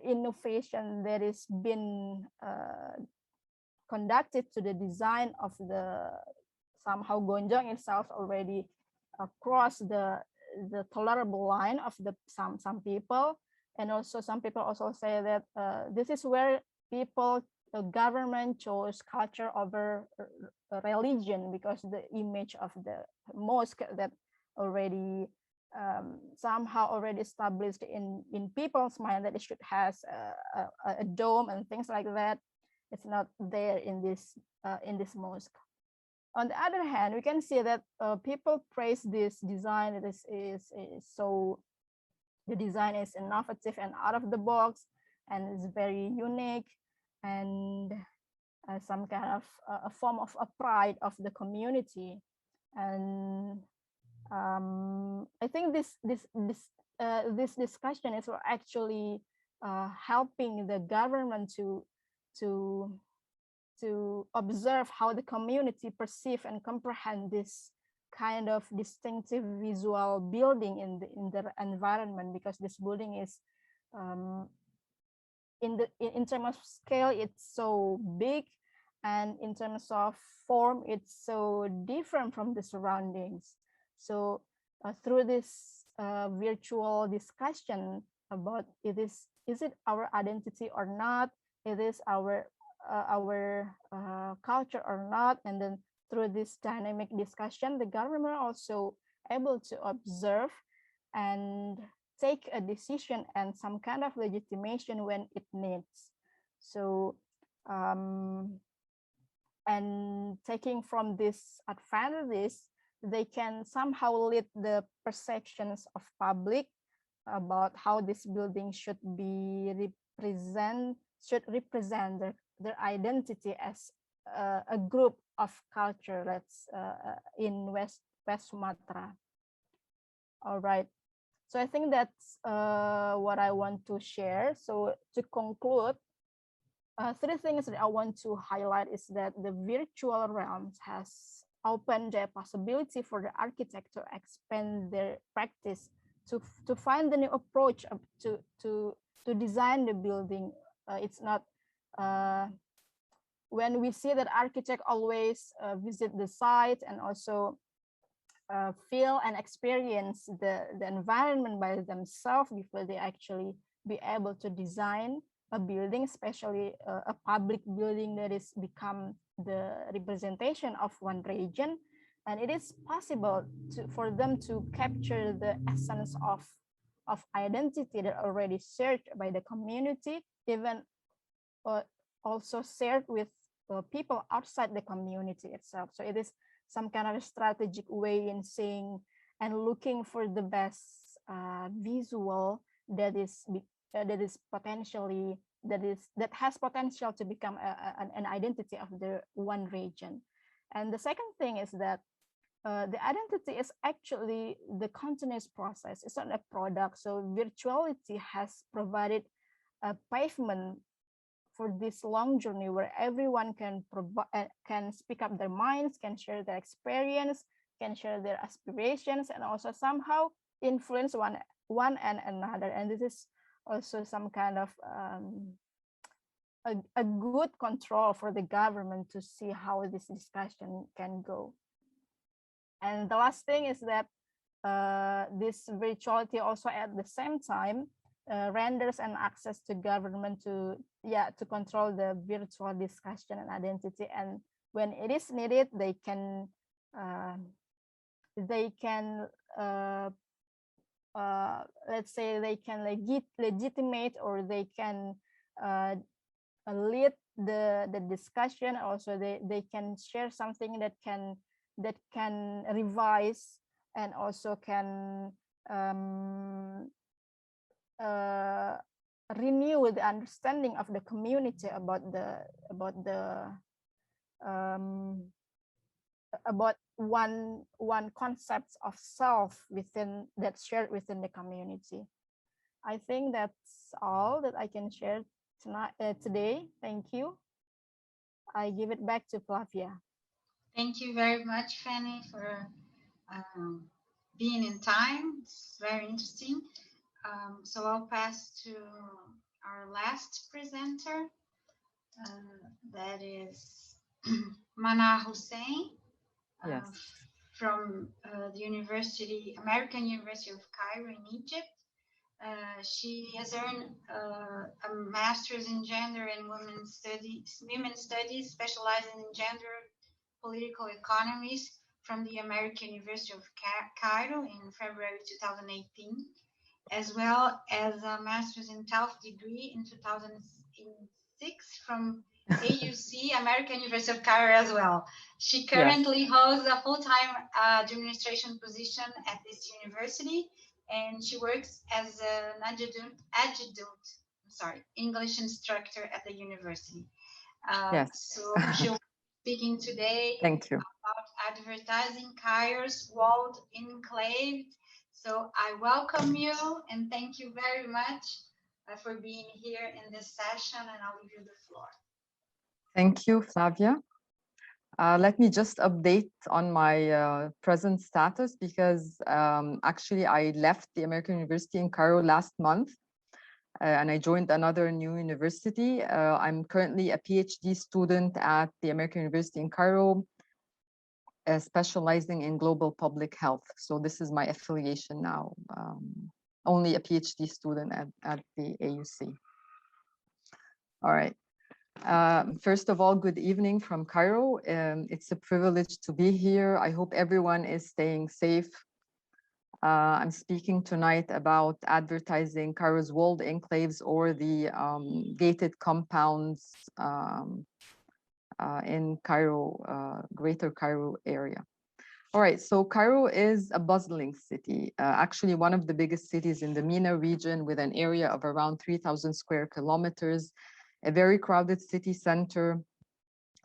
innovation that is been conducted to the design of the somehow gonjang itself already cross the tolerable line of some people. And also some people also say that this is where the government chose culture over religion, because the image of the mosque that already somehow already established in people's mind that it should has a dome and things like that, it's not there in this mosque. On the other hand, we can see that people praise this design. It is so, the design is innovative and out of the box, and it's very unique, and some kind of a form of a pride of the community. And I think this discussion is actually helping the government to observe how the community perceive and comprehend this kind of distinctive visual building in the environment, because this building is in terms of scale, it's so big, and in terms of form, it's so different from the surroundings. So through this virtual discussion about is it our identity or not, it is our culture or not, and then through this dynamic discussion, the government also able to observe and take a decision and some kind of legitimation when it needs. So and taking from this advantages, they can somehow lead the perceptions of public about how this building should represent their identity as a group of culture that's in West Sumatra. All right. So I think that's what I want to share. So to conclude, three things that I want to highlight is that the virtual realms has opened the possibility for the architect to expand their practice, to find the new approach to design the building. It's not when we see that architect always visit the site and also feel and experience the environment by themselves before they actually be able to design a building, especially a public building that is become the representation of one region. And it is possible for them to capture the essence of identity that already shared by the community, even also shared with people outside the community itself. So it is some kind of a strategic way in seeing and looking for the best visual that is potentially that has potential to become an identity of the one region. And the second thing is that the identity is actually the continuous process. It's not a product. So virtuality has provided a pavement for this long journey where everyone can speak up their minds, can share their experience, can share their aspirations, and also somehow influence one and another. And this is also some kind of a good control for the government to see how this discussion can go. And the last thing is that this virtuality also at the same time renders an access to government to control the virtual discussion and identity. And when it is needed, they can let's say they can legitimate, or they can lead the discussion. Also they can share something that can revise and also can renew the understanding of the community about one concept of self within that shared within the community. I think that's all that I can share today. Thank you. I give it back to Flavia. Thank you very much, Fanny, for being in time. It's very interesting. So I'll pass to our last presenter. That is Mana Hussein. Yes. From the American University of Cairo in Egypt. She has earned a master's in gender and women's studies, specializing in gender political economies from the American University of Cairo in February 2018, as well as a master's in TELF degree in 2006 from AUC, American University of Cairo as well. She currently holds a full-time administration position at this university, and she works as an adjunct English instructor at the university. So she'll be speaking today about advertising Cairo's walled enclave. So I welcome you and thank you very much for being here in this session, and I'll give you the floor. Thank you, Flavia. Let me just update on my present status, because actually I left the American University in Cairo last month and I joined another new university. I'm currently a PhD student at the American University in Cairo, specializing in global public health. So this is my affiliation now, only a PhD student at the AUC. All right. First of all, good evening from Cairo. It's a privilege to be here. I hope everyone is staying safe. I'm speaking tonight about advertising Cairo's walled enclaves, or the gated compounds in Cairo, Greater Cairo area. All right, so Cairo is a bustling city, actually one of the biggest cities in the MENA region, with an area of around 3,000 square kilometers, a very crowded city center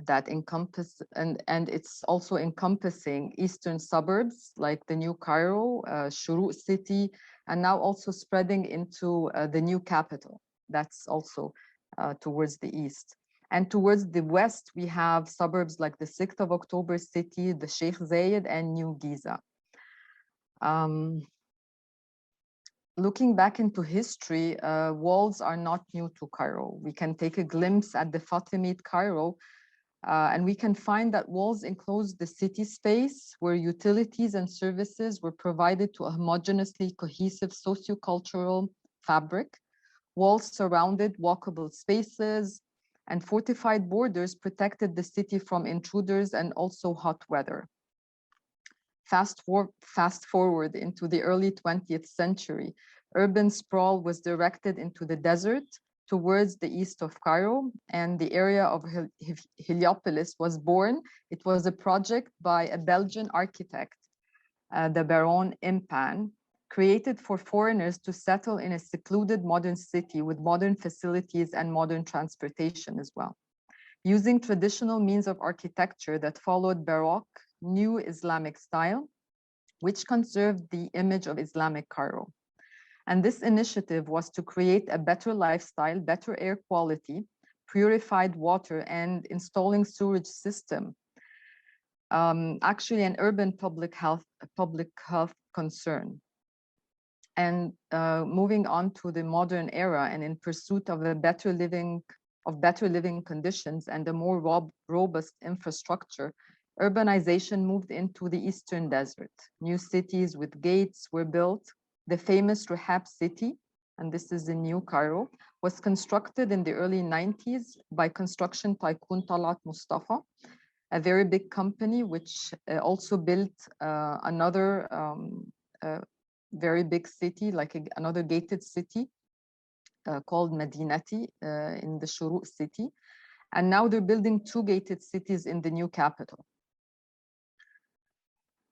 that and it's also encompassing eastern suburbs like the new Cairo, Shuruk city, and now also spreading into the new capital. That's also towards the east. And towards the west, we have suburbs like the 6th of October city, the Sheikh Zayed, and New Giza. Looking back into history, walls are not new to Cairo. We can take a glimpse at the Fatimid Cairo, And we can find that walls enclose the city space where utilities and services were provided to a homogeneously cohesive sociocultural fabric. Walls surrounded walkable spaces, and fortified borders protected the city from intruders and also hot weather. Fast forward into the early 20th century, urban sprawl was directed into the desert towards the east of Cairo, and the area of Heliopolis was born. It was a project by a Belgian architect, the Baron Impan, created for foreigners to settle in a secluded modern city with modern facilities and modern transportation as well, using traditional means of architecture that followed Baroque, new Islamic style, which conserved the image of Islamic Cairo. And this initiative was to create a better lifestyle, better air quality, purified water, and installing sewage system. Actually, an urban public health concern. And moving on to the modern era, and in pursuit of better living conditions and a more robust infrastructure, urbanization moved into the Eastern Desert. New cities with gates were built. The famous Rahab city, and this is in New Cairo, was constructed in the early 90s by construction tycoon Talat Mustafa, a very big company which also built another very big city, like another gated city called Madinati in the Shuruq city. And now they're building 2 gated cities in the new capital.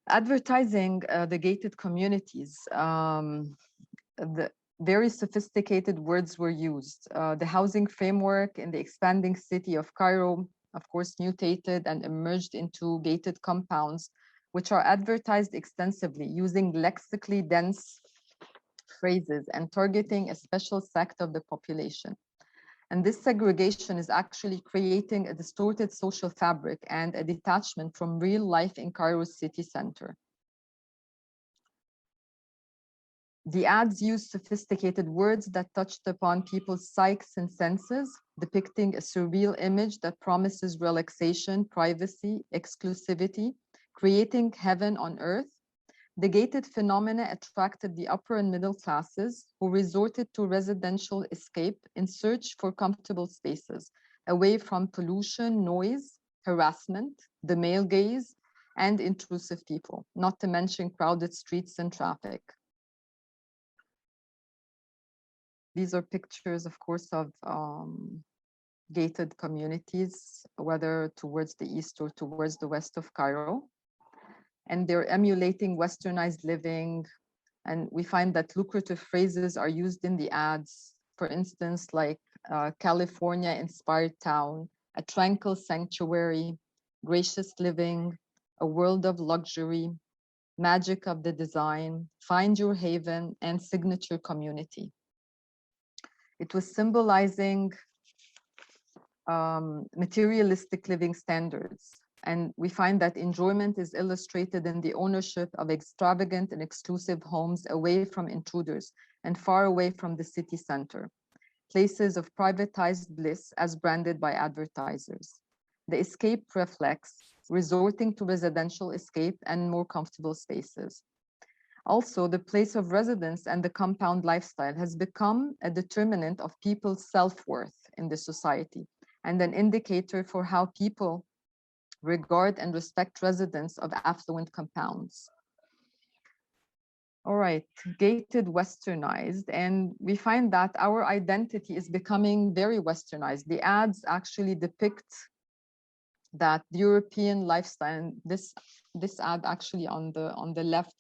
Advertising the gated communities, the very sophisticated words were used. The housing framework in the expanding city of Cairo, of course, mutated and emerged into gated compounds, which are advertised extensively using lexically dense phrases and targeting a special sect of the population. And this segregation is actually creating a distorted social fabric and a detachment from real life in Cairo's city center. The ads use sophisticated words that touched upon people's psyches and senses, depicting a surreal image that promises relaxation, privacy, exclusivity, creating heaven on earth. The gated phenomena attracted the upper and middle classes, who resorted to residential escape in search for comfortable spaces, away from pollution, noise, harassment, the male gaze, and intrusive people, not to mention crowded streets and traffic. These are pictures, of course, of gated communities, whether towards the east or towards the west of Cairo. And they're emulating westernized living. And we find that lucrative phrases are used in the ads. For instance, like California-inspired town, a tranquil sanctuary, gracious living, a world of luxury, magic of the design, find your haven, and signature community. It was symbolizing materialistic living standards. And we find that enjoyment is illustrated in the ownership of extravagant and exclusive homes away from intruders and far away from the city center, places of privatized bliss as branded by advertisers. The escape reflects resorting to residential escape and more comfortable spaces. Also, the place of residence and the compound lifestyle has become a determinant of people's self-worth in the society and an indicator for how people regard and respect residents of affluent compounds. All right, gated, westernized, and we find that our identity is becoming very westernized. The ads actually depict that European lifestyle, and this ad actually on the left,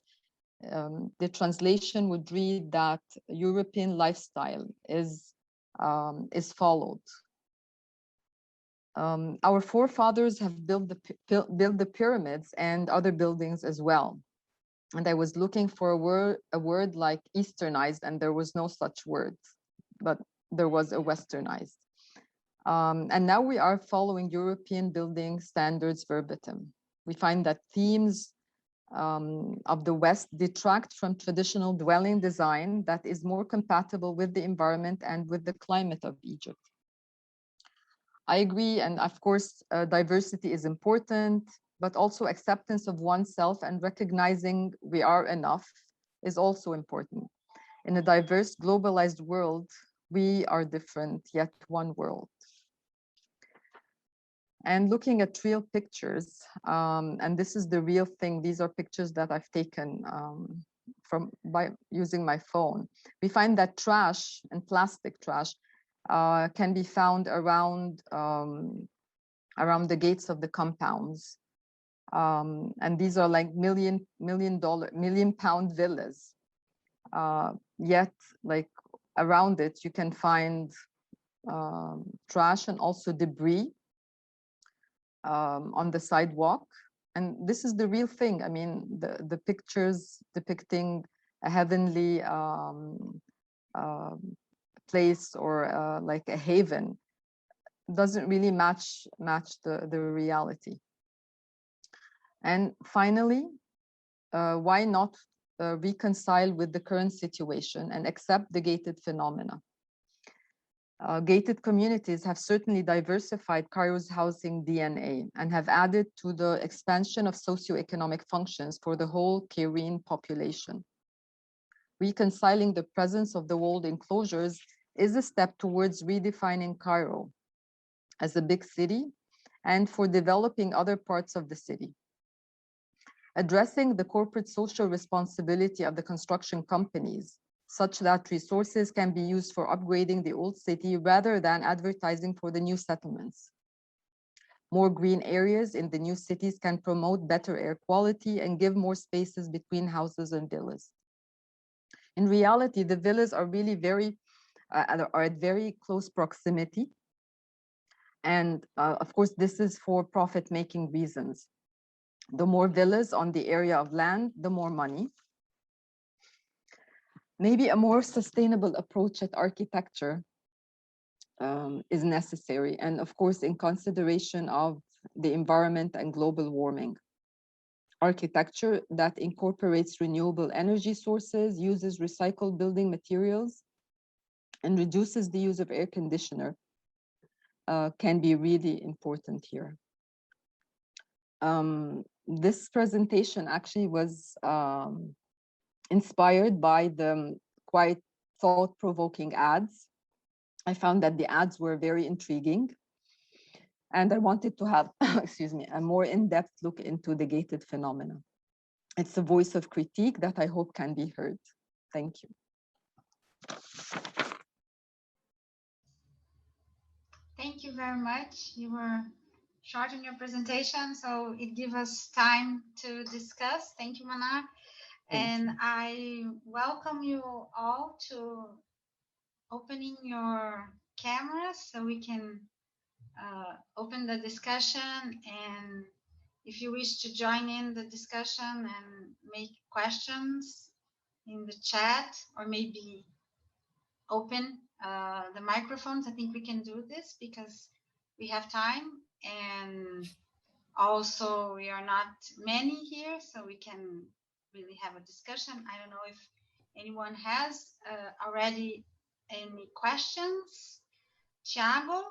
the translation would read that European lifestyle is followed. Our forefathers have built the pyramids and other buildings as well. And I was looking for a word like Easternized, and there was no such word, but there was a Westernized. And now we are following European building standards verbatim. We find that themes of the West detract from traditional dwelling design that is more compatible with the environment and with the climate of Egypt. I agree. And of course, diversity is important, but also acceptance of oneself and recognizing we are enough is also important. In a diverse, globalized world, we are different, yet one world. And looking at real pictures, and this is the real thing, these are pictures that I've taken by using my phone. We find that trash and plastic trash can be found around the gates of the compounds. And these are like million pound villas. Yet like around it, you can find trash and also debris on the sidewalk. And this is the real thing. I mean, the pictures depicting a heavenly place or like a haven doesn't really match the reality. And finally, why not reconcile with the current situation and accept the gated phenomena? Gated communities have certainly diversified Cairo's housing DNA and have added to the expansion of socioeconomic functions for the whole Cairene population. Reconciling the presence of the walled enclosures is a step towards redefining Cairo as a big city and for developing other parts of the city. Addressing the corporate social responsibility of the construction companies such that resources can be used for upgrading the old city rather than advertising for the new settlements. More green areas in the new cities can promote better air quality and give more spaces between houses and villas. In reality, the villas are really are at very close proximity. And of course, this is for profit-making reasons. The more villas on the area of land, the more money. Maybe a more sustainable approach at architecture is necessary. And of course, in consideration of the environment and global warming. Architecture that incorporates renewable energy sources, uses recycled building materials, and reduces the use of air conditioner can be really important here. This presentation actually was inspired by the quite thought-provoking ads. I found that the ads were very intriguing. And I wanted to have, excuse me, a more in-depth look into the gated phenomena. It's a voice of critique that I hope can be heard. Thank you. Thank you very much. You were short in your presentation, so it gives us time to discuss. Thank you, Manar. And I welcome you all to opening your cameras so we can open the discussion. And if you wish to join in the discussion and make questions in the chat or maybe open the microphones, I think we can do this because we have time. And also we are not many here, so we can really have a discussion. I don't know if anyone has already any questions. Tiago,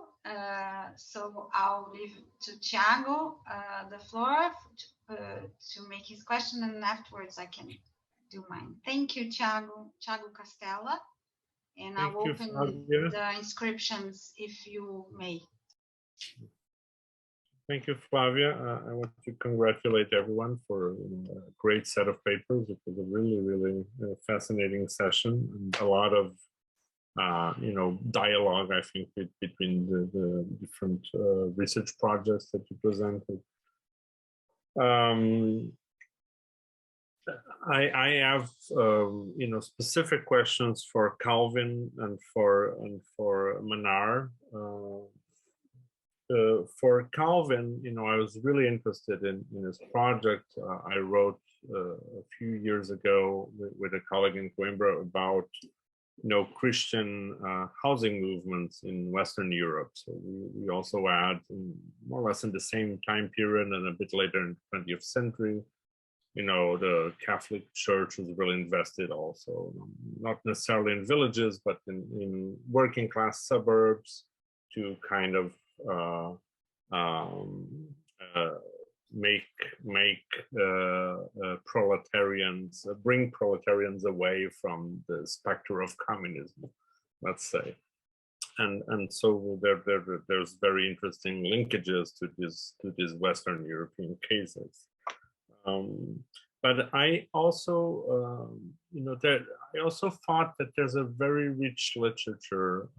so I'll leave to Tiago the floor to make his question, and afterwards I can do mine. Thank you, Tiago Castella, and I'll open the inscriptions if you may. Thank you, Flavia. I want to congratulate everyone for a great set of papers. It was a really, really fascinating session and a lot of dialogue, I think, between the different research projects that you presented. I have specific questions for Calvin and for Manar. For Calvin, I was really interested in his project. I wrote a few years ago with a colleague in Coimbra about Christian housing movements in Western Europe. So we also had, more or less in the same time period and a bit later in the 20th century, the Catholic Church was really invested also, not necessarily in villages, but in working class suburbs to kind of proletarians, bring proletarians away from the specter of communism, let's say. And so there's very interesting linkages to these Western European cases. But I also, I also thought that there's a very rich literature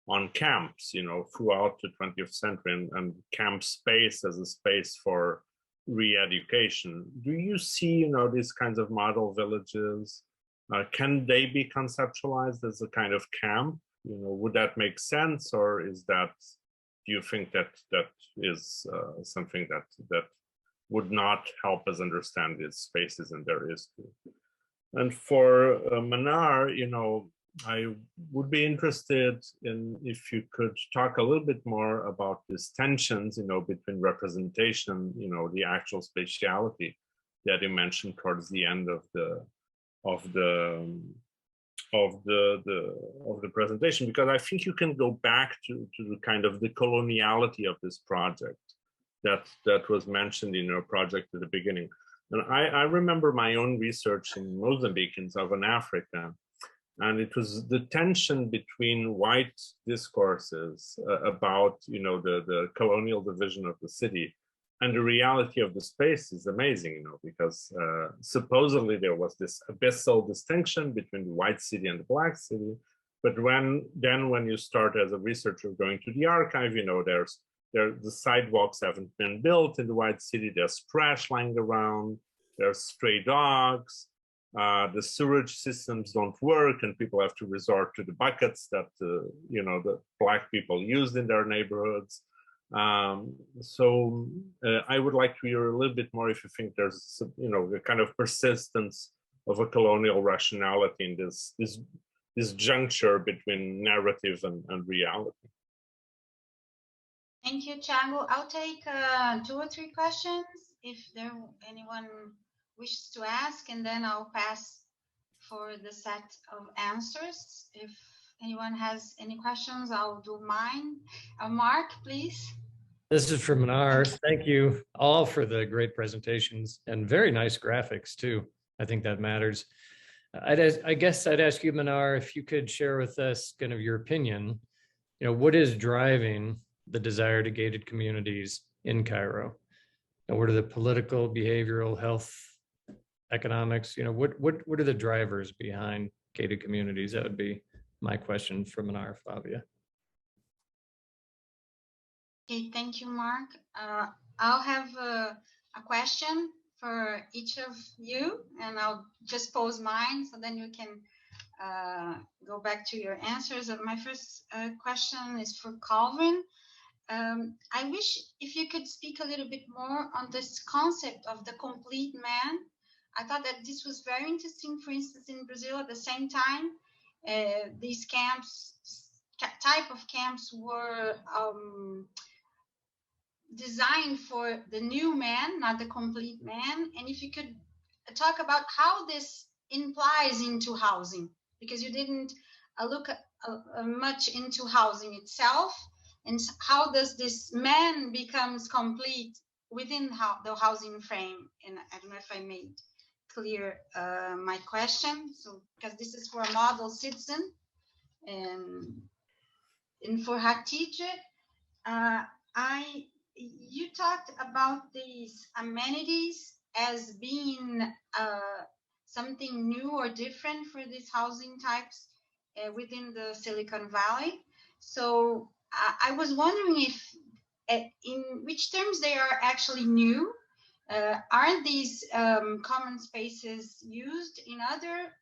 on camps, throughout the 20th century, and camp space as a space for re-education. Do you see, these kinds of model villages? Can they be conceptualized as a kind of camp? Would that make sense, or is that? Do you think that is something that would not help us understand these spaces and their history? And for Manar, I would be interested in if you could talk a little bit more about these tensions, between representation, the actual spatiality that you mentioned towards the end of the presentation, because I think you can go back to the kind of the coloniality of this project that was mentioned in your project at the beginning. And I remember my own research in Mozambique, in Southern Africa, and it was the tension between white discourses about the colonial division of the city and the reality of the space is amazing, because supposedly there was this abyssal distinction between the white city and the black city. But when you start as a researcher going to the archive, the sidewalks haven't been built in the white city. There's trash lying around. There's stray dogs. The sewage systems don't work, and people have to resort to the buckets that the black people used in their neighborhoods. So I would like to hear a little bit more if you think there's a kind of persistence of a colonial rationality in this juncture between narrative and reality. Thank you, Thiago. I'll take 2 or 3 questions if anyone wishes to ask, and then I'll pass for the set of answers. If anyone has any questions, I'll do mine. Mark, please. This is from Manar. Thank you all for the great presentations and very nice graphics too. I think that matters. I guess I'd ask you, Manar, if you could share with us kind of your opinion, what is driving the desire to gated communities in Cairo? And what are the political, behavioral, health, economics? What are the drivers behind gated communities? That would be my question for Manar, Flavia. Okay, thank you, Mark. I'll have a question for each of you, and I'll just pose mine, so then you can go back to your answers. My first question is for Calvin. I wish if you could speak a little bit more on this concept of the complete man. I thought that this was very interesting. For instance, in Brazil, at the same time, these type of camps were designed for the new man, not the complete man. And if you could talk about how this implies into housing, because you didn't look much into housing itself, and how does this man becomes complete within the housing frame. And I don't know if I made clear my question. So, because this is for a model citizen, and for Hatice, you talked about these amenities as being something new or different for these housing types within the Silicon Valley. So I was wondering if, in which terms they are actually new. Aren't these common spaces used in other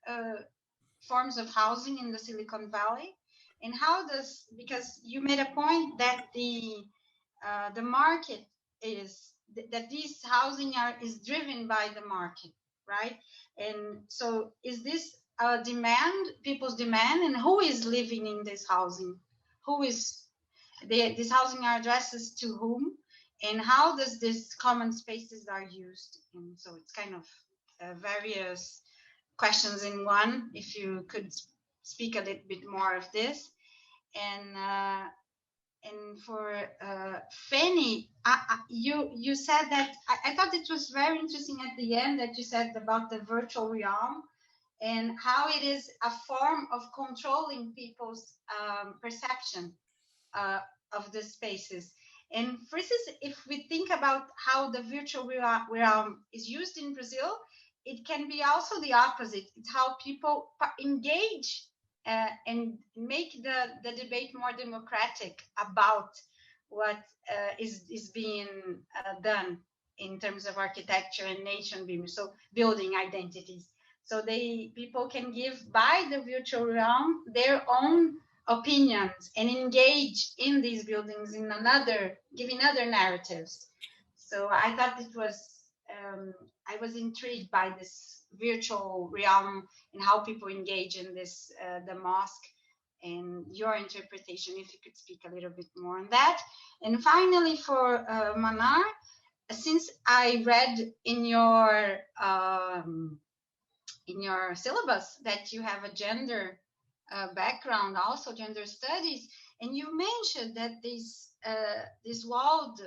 forms of housing in the Silicon Valley? And how does, because you made a point that the market is, that this housing is driven by the market, right? And so is this a demand, people's demand, and who is living in this housing? Who is, this housing are addresses to whom? And how does this common spaces are used? And so it's kind of various questions in one, if you could speak a little bit more of this. And And for Fanny, you said that I thought it was very interesting at the end that you said about the virtual realm and how it is a form of controlling people's perception of the spaces. And for instance, if we think about how the virtual realm is used in Brazil, it can be also the opposite. It's how people engage and make the debate more democratic about what is being done in terms of architecture and nation building, so building identities. So people can give by the virtual realm their own opinions and engage in these buildings in giving other narratives. So I thought it was I was intrigued by this virtual realm and how people engage in this, the mosque, and your interpretation, if you could speak a little bit more on that. And finally, for Manar, since I read in your syllabus that you have a gender background, also gender studies, and you mentioned that these walled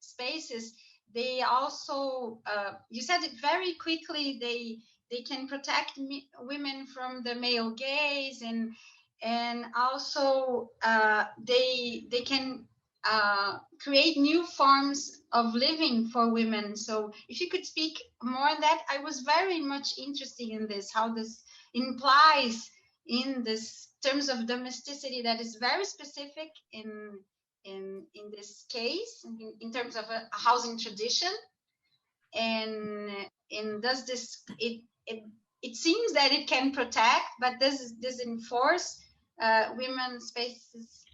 spaces, they also you said it very quickly, they can protect women from the male gaze, and also they can create new forms of living for women. So if you could speak more on that, I was very much interested in this, how this implies in this terms of domesticity that is very specific in this case, in terms of a housing tradition, and does this it seems that it can protect, but does this enforce women's spaces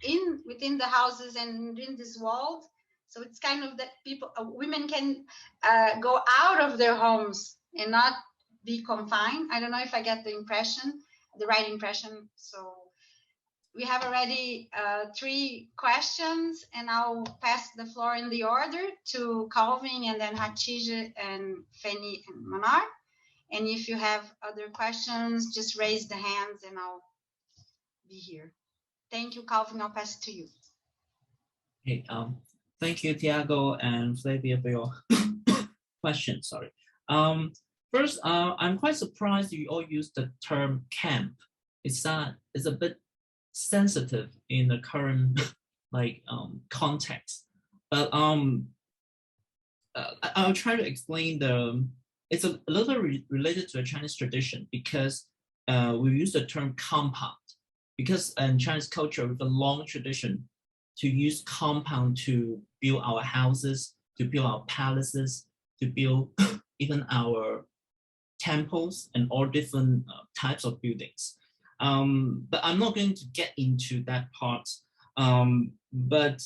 within the houses and in this world? So it's kind of that women can go out of their homes and not be confined. I don't know if I get the right impression. So we have already 3 questions, and I'll pass the floor in the order to Calvin, and then Hatice and Fanny and Manar. And if you have other questions, just raise the hands and I'll be here. Thank you, Calvin. I'll pass it to you. Okay, thank you, Tiago and Flavia, for your question. Sorry. First, I'm quite surprised you all use the term camp. It's a bit sensitive in the current context, but I'll try to explain it's a little related to a Chinese tradition, because we use the term compound, because in Chinese culture we have a long tradition to use compound to build our houses, to build our palaces, to build even our temples and all different types of buildings. But I'm not going to get into that part. But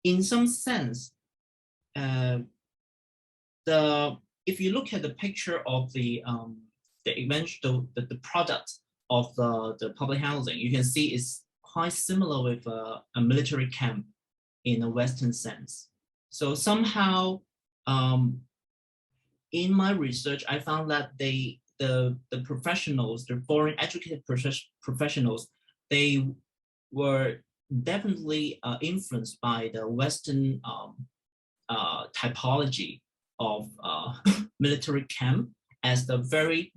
in some sense, if you look at the picture of the product of the public housing, you can see it's quite similar with a military camp in a Western sense. So somehow, in my research, I found that the professionals, the foreign educated professionals, they were definitely influenced by the Western typology of military camp as the very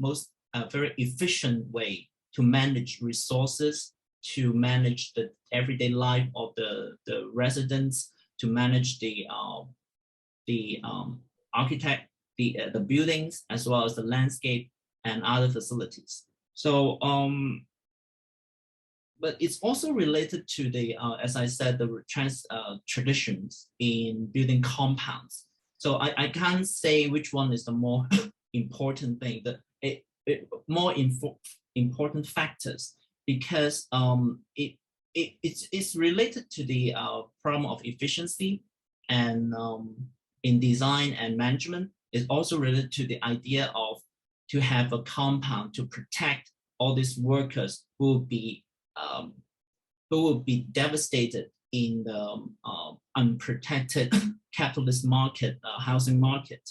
efficient way to manage resources, to manage the everyday life of the residents, to manage the architect, the buildings, as well as the landscape and other facilities. So, but it's also related to the, as I said, the Chinese traditions in building compounds. So I can't say which one is the more important thing, more important factors, because it's related to the problem of efficiency, and in design and management. It's also related to the idea of to have a compound to protect all these workers who will be devastated in the unprotected capitalist market, housing market.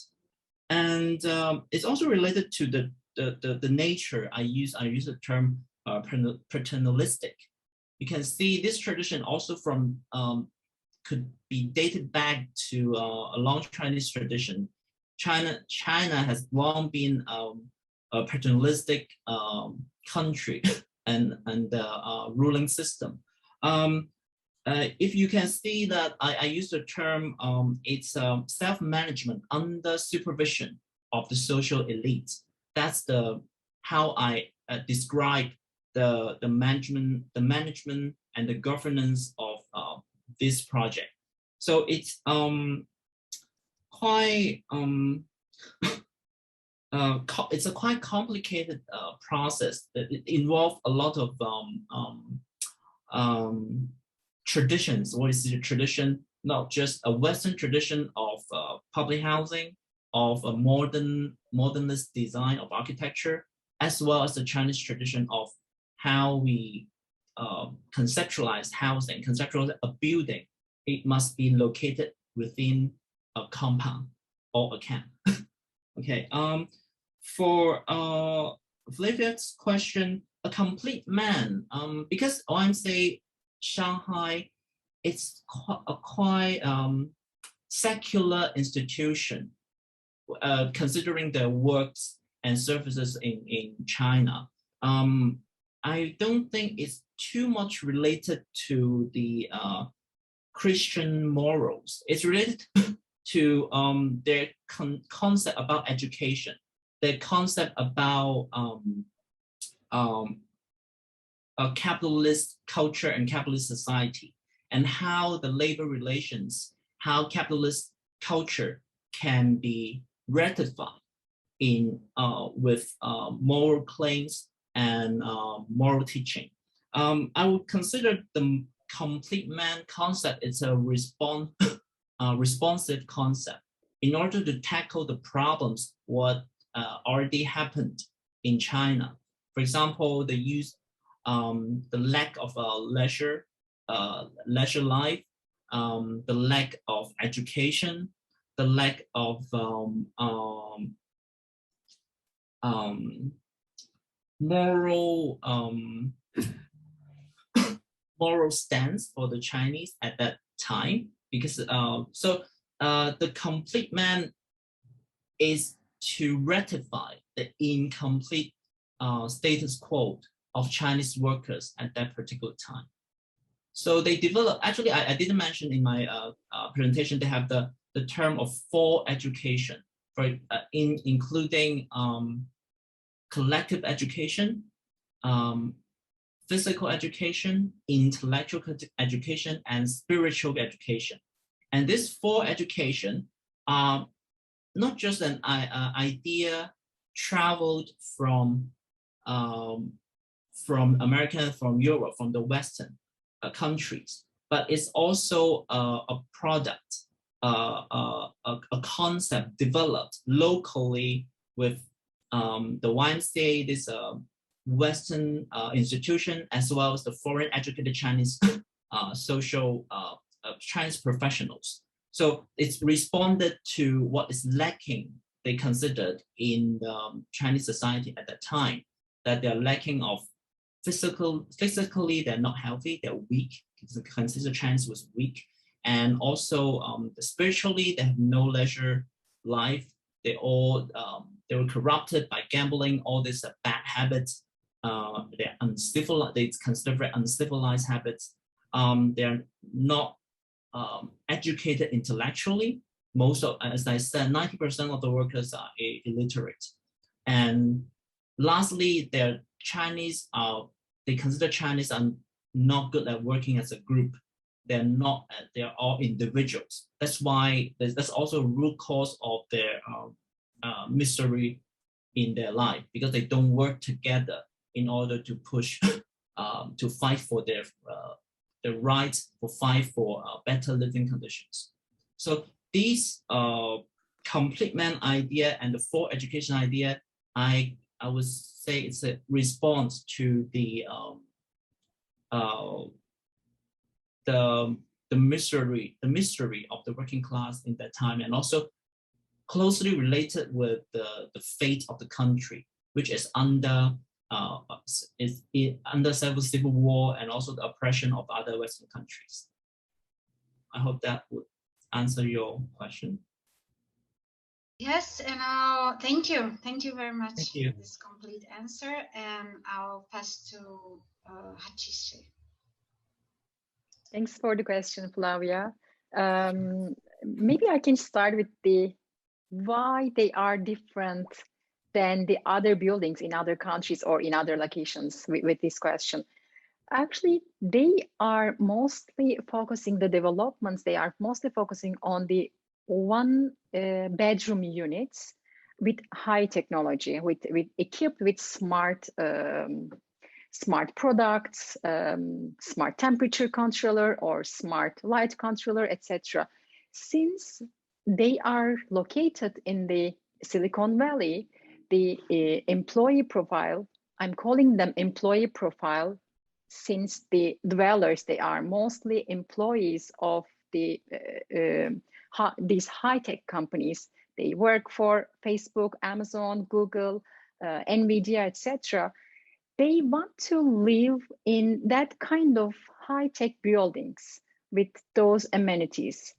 And it's also related to the nature. I use the term paternalistic. you can see this tradition also from could be dated back to a long Chinese tradition. China has long been a paternalistic country and ruling system. If you can see that I use the term, it's self-management under supervision of the social elite. That's how I describe the management and the governance of this project. So it's quite it's a quite complicated process. It involves a lot of traditions. What is the tradition? Not just a Western tradition of public housing, of a modernist design of architecture, as well as the Chinese tradition of how we conceptualize housing, conceptualize a building. It must be located within a compound or a camp. Okay. For Flavia's question, a complete man, because OMC Shanghai, it's a quite secular institution, considering the works and services in China. I don't think it's too much related to the Christian morals. It's related to their concept about education, their concept about a capitalist culture and capitalist society, and how the labor relations, how capitalist culture can be ratified in with moral claims and moral teaching. I would consider the complete man concept is a responsive concept in order to tackle the problems what already happened in China. For example, the use, the lack of leisure life, the lack of education, the lack of moral moral stance for the Chinese at that time, because the complete man is to ratify the incomplete status quo of Chinese workers at that particular time. So they develop, actually I didn't mention in my presentation, they have the term of full education, for including collective education, physical education, intellectual education, and spiritual education. And this full education are not just an idea traveled from America, from Europe, from the Western countries, but it's also a product, a concept developed locally with the YMCA, this Western institution, as well as the foreign educated Chinese social Chinese professionals. So it's responded to what is lacking, they considered, in Chinese society at that time, that they're lacking of physically they're not healthy, they're weak, considered Chinese was weak, and also spiritually they have no leisure life. They were corrupted by gambling, all these bad habits. They're uncivilized, they consider very uncivilized habits. They're not educated intellectually. Most of, as I said, 90% of the workers are illiterate. And lastly, they're Chinese, they consider Chinese are not good at working as a group. They're not, they're all individuals. That's why that's also a root cause of their misery in their life, because they don't work together in order to push, to fight for their rights, for fight for better living conditions. So these complete man idea and the full education idea, I would say it's a response to the misery of the working class in that time, and also closely related with the fate of the country, which is under is under several civil war and also the oppression of other Western countries. I hope that would answer your question. Yes, and thank you very much Thank you. for this complete answer, and I'll pass to Hatice. Thanks for the question, Flavia. Maybe I can start with the why they are different than the other buildings in other countries or in other locations with this question. Actually, they are mostly focusing the developments. They are mostly focusing on the one bedroom units with high technology, with equipped with smart smart products, smart temperature controller or smart light controller, etc. Since they are located in the Silicon Valley, the employee profile, I'm calling them employee profile, since the dwellers, they are mostly employees of the these high-tech companies. They work for Facebook, Amazon, Google, NVIDIA, etc. They want to live in that kind of high-tech buildings with those amenities.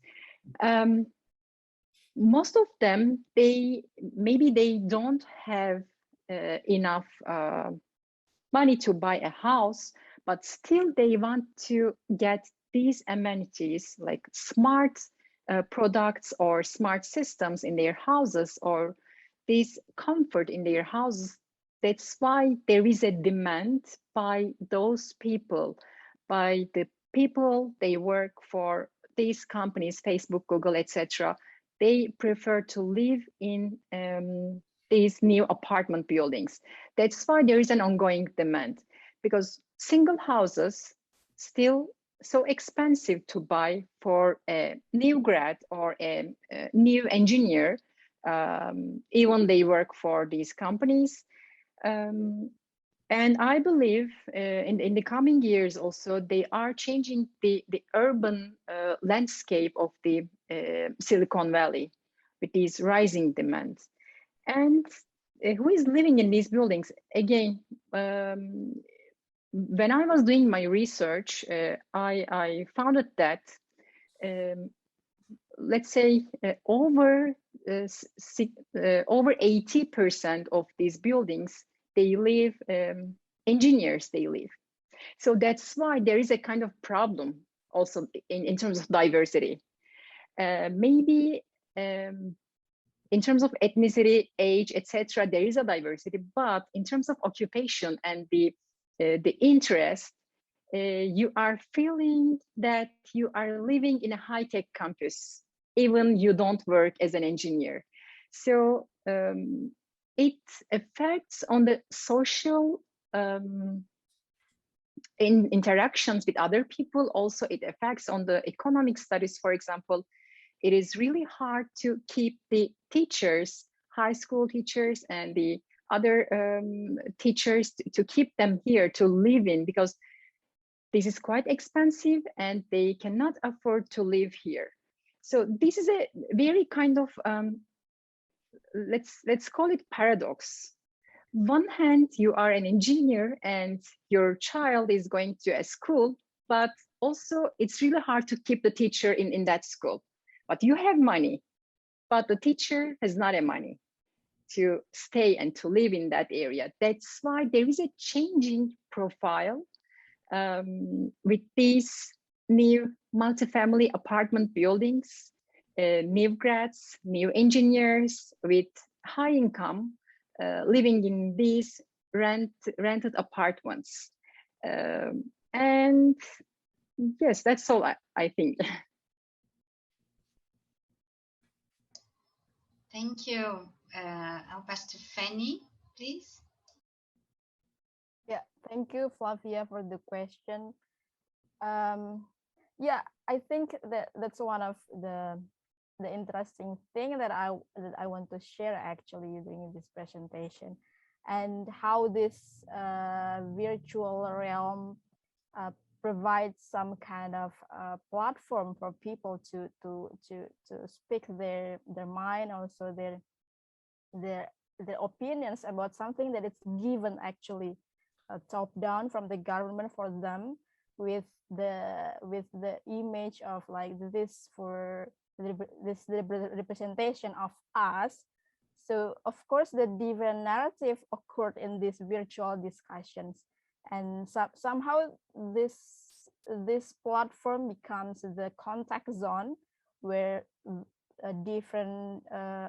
Most of them, maybe they don't have enough money to buy a house, but still they want to get these amenities like smart products or smart systems in their houses, or this comfort in their houses. That's why there is a demand by those people, by the people they work for these companies, Facebook, Google, etc. They prefer to live in these new apartment buildings. That's why there is an ongoing demand, because single houses still so expensive to buy for a new grad or a new engineer, even they work for these companies. And I believe in the coming years also, they are changing the urban landscape of the Silicon Valley with these rising demands. And who is living in these buildings? Again, when I was doing my research, I found out that, let's say, over 80% of these buildings, they live, engineers, they live. So that's why there is a kind of problem also in terms of diversity. Maybe in terms of ethnicity, age, etc., there is a diversity, but in terms of occupation and the interest, you are feeling that you are living in a high-tech campus, even you don't work as an engineer. So it affects on the social in interactions with other people. Also, it affects on the economic studies. For example, it is really hard to keep the teachers, high school teachers and the other teachers to keep them here to live in, because this is quite expensive and they cannot afford to live here. So this is a very kind of, let's call it paradox. One hand, you are an engineer and your child is going to a school, but also it's really hard to keep the teacher in that school. But you have money, but the teacher has not a money to stay and to live in that area. That's why there is a changing profile with these new multifamily apartment buildings, new grads, new engineers with high income living in these rented apartments. And yes, that's all I think. Thank you. I'll pass to Fanny, please. Yeah, thank you, Flavia, for the question. Yeah, I think that's one of the interesting thing that I want to share actually during this presentation, and how this virtual realm provides some kind of platform for people to speak their mind, also their their opinions about something that it's given actually top down from the government for them, with the image of like this for this representation of us. So of course the different narrative occurred in these virtual discussions, and somehow this platform becomes the contact zone where different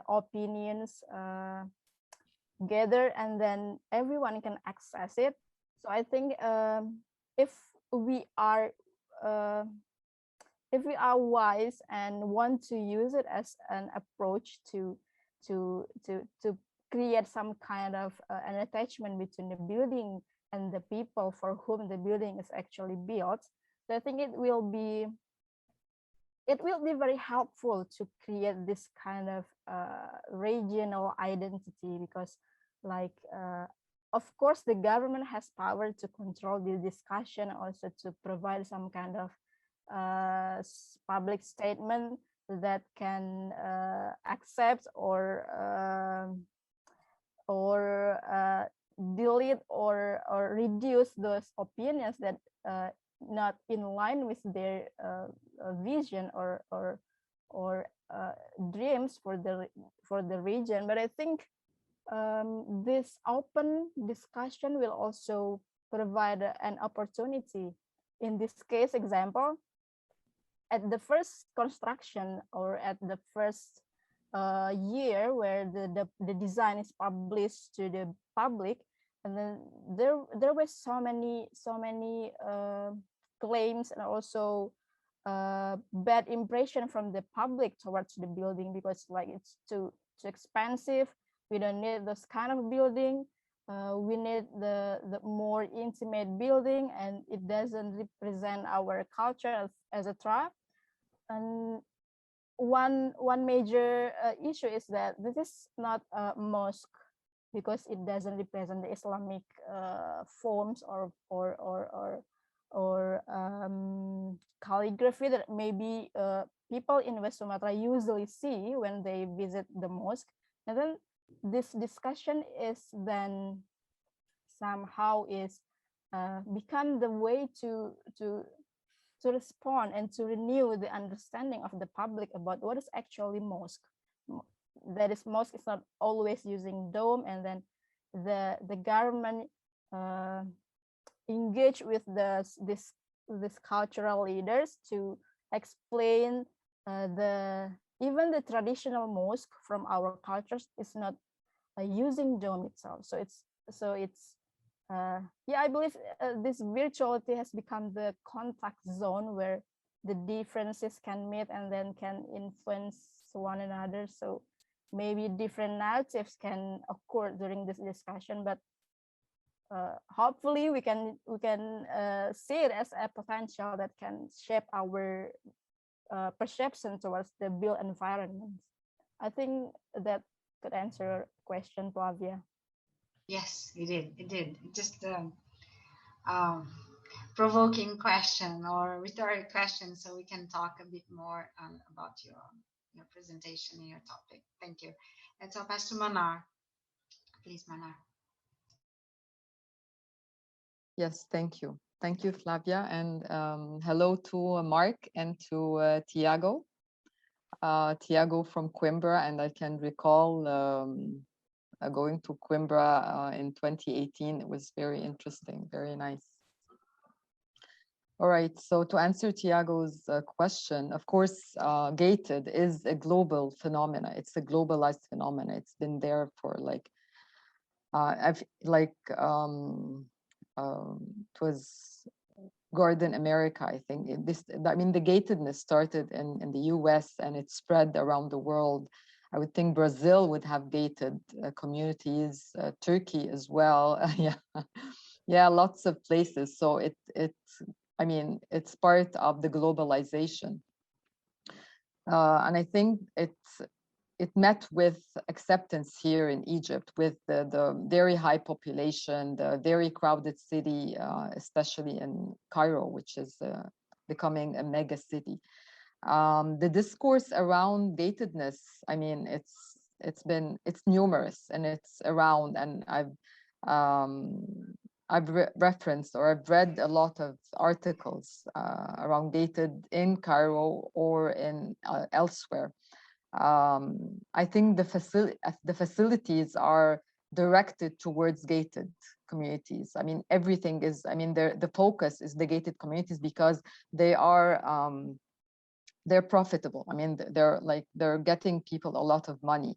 opinions gather, and then everyone can access it. So I think if we are uh, if we are wise and want to use it as an approach to create some kind of an attachment between the building and the people for whom the building is actually built, so I think it will be very helpful to create this kind of regional identity, because like of course the government has power to control the discussion, also to provide some kind of public statement that can accept or delete or reduce those opinions that not in line with their vision or dreams for the region. But I think this open discussion will also provide an opportunity. In this case example, at the first construction or at the first year where the design is published to the public, and then there were so many claims and also bad impression from the public towards the building, because like it's too expensive. We don't need this kind of building. We need the more intimate building, and it doesn't represent our culture as a tribe. And one major issue is that this is not a mosque, because it doesn't represent the Islamic forms or calligraphy that maybe people in West Sumatra usually see when they visit the mosque. And then this discussion is then somehow is become the way to respond and to renew the understanding of the public about what is actually mosque. That is, mosque is not always using dome, and then the government engage with this cultural leaders to explain even the traditional mosque from our cultures is not using dome itself. So it's yeah, I believe this virtuality has become the contact zone where the differences can meet and then can influence one another. So maybe different narratives can occur during this discussion, but hopefully we can see it as a potential that can shape our perception towards the built environment. I think that could answer your question, Flavia. Yes, it did. It did. Just provoking question or rhetoric question, so we can talk a bit more about your presentation and your topic. Thank you. And so, Pastor Manar, please, Manar. Yes, thank you. Thank you, Flavia. And hello to Mark and to Tiago. Tiago from Coimbra, and I can recall going to Coimbra in 2018. It was very interesting, very nice. All right, so to answer Tiago's question, of course, gated is a global phenomena. It's a globalized phenomena. It's been there for like, it was Garden America, I think. I mean, the gatedness started in the US and it spread around the world. I would think Brazil would have gated communities, Turkey as well. Yeah, lots of places. So I mean, it's part of the globalization. And I think it met with acceptance here in Egypt, with the very high population, the very crowded city, especially in Cairo, which is becoming a mega city. The discourse around gatedness, I mean, it's numerous and it's around, and I've referenced or I've read a lot of articles around gated in Cairo or in elsewhere. I think the facilities are directed towards gated communities. I mean, everything is, I mean, the focus is the gated communities because they are, they're profitable. I mean, they're getting people a lot of money.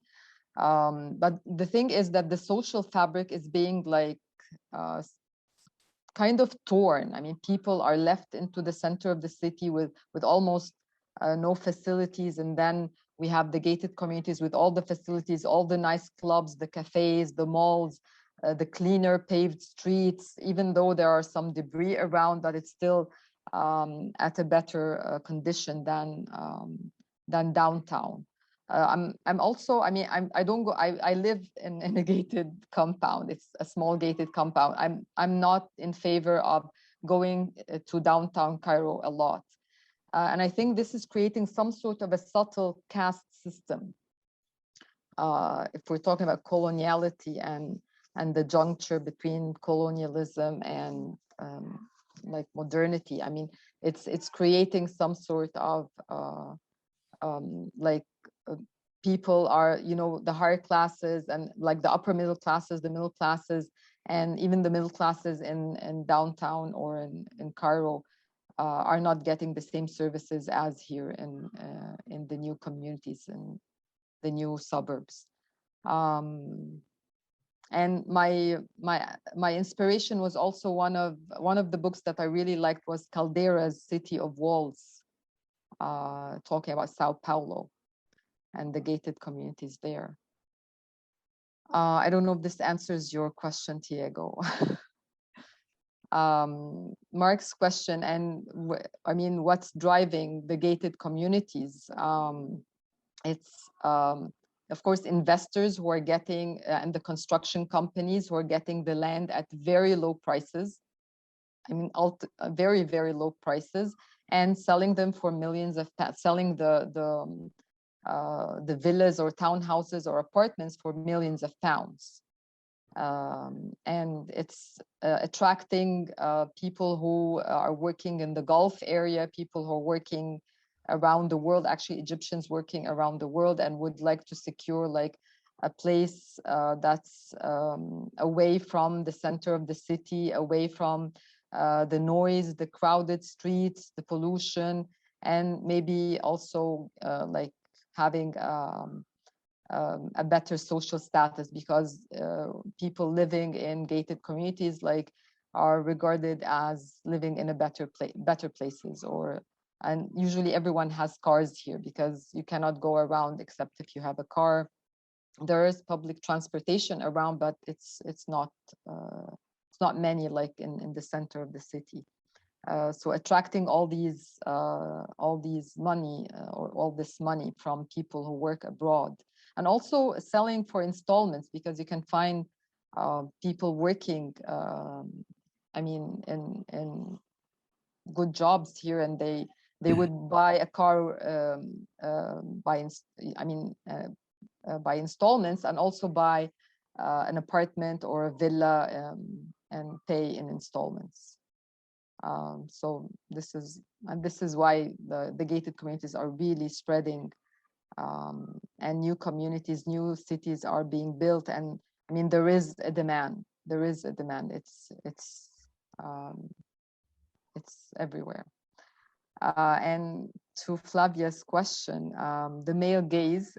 But the thing is that the social fabric is being like kind of torn. I mean, people are left into the center of the city with almost no facilities, and then we have the gated communities with all the facilities, all the nice clubs, the cafes, the malls, the cleaner paved streets. Even though there are some debris around, but it's still at a better condition than downtown. I'm also, I mean, I don't go, I live in a gated compound. It's a small gated compound. I'm not in favor of going to downtown Cairo a lot. And I think this is creating some sort of a subtle caste system. If we're talking about coloniality and the juncture between colonialism and like modernity, I mean, it's creating some sort of like people are, you know, the higher classes and like the upper middle classes, the middle classes, and even the middle classes in downtown or in Cairo are not getting the same services as here in the new communities and the new suburbs. And my inspiration was also one of the books that I really liked was Caldera's City of Walls, talking about Sao Paulo and the gated communities there. I don't know if this answers your question, Diego. Mark's question, and I mean, what's driving the gated communities? It's of course investors who are getting and the construction companies who are getting the land at very low prices. I mean, very, very low prices, and selling them for millions of selling the villas or townhouses or apartments for millions of pounds. And it's attracting people who are working in the Gulf area, people who are working around the world, actually Egyptians working around the world, and would like to secure like a place that's away from the center of the city, away from the noise, the crowded streets, the pollution, and maybe also like having a better social status, because people living in gated communities like are regarded as living in a better places, and usually everyone has cars here because you cannot go around except if you have a car. There is public transportation around, but it's not many like in the center of the city. So attracting all these money or all this money from people who work abroad, and also selling for installments, because you can find people working I mean in good jobs here, and they would buy a car by installments, and also buy an apartment or a villa and pay in installments. So this is why the gated communities are really spreading, and new communities, new cities are being built. And I mean, there is a demand. It's everywhere. And to Flavia's question, the male gaze.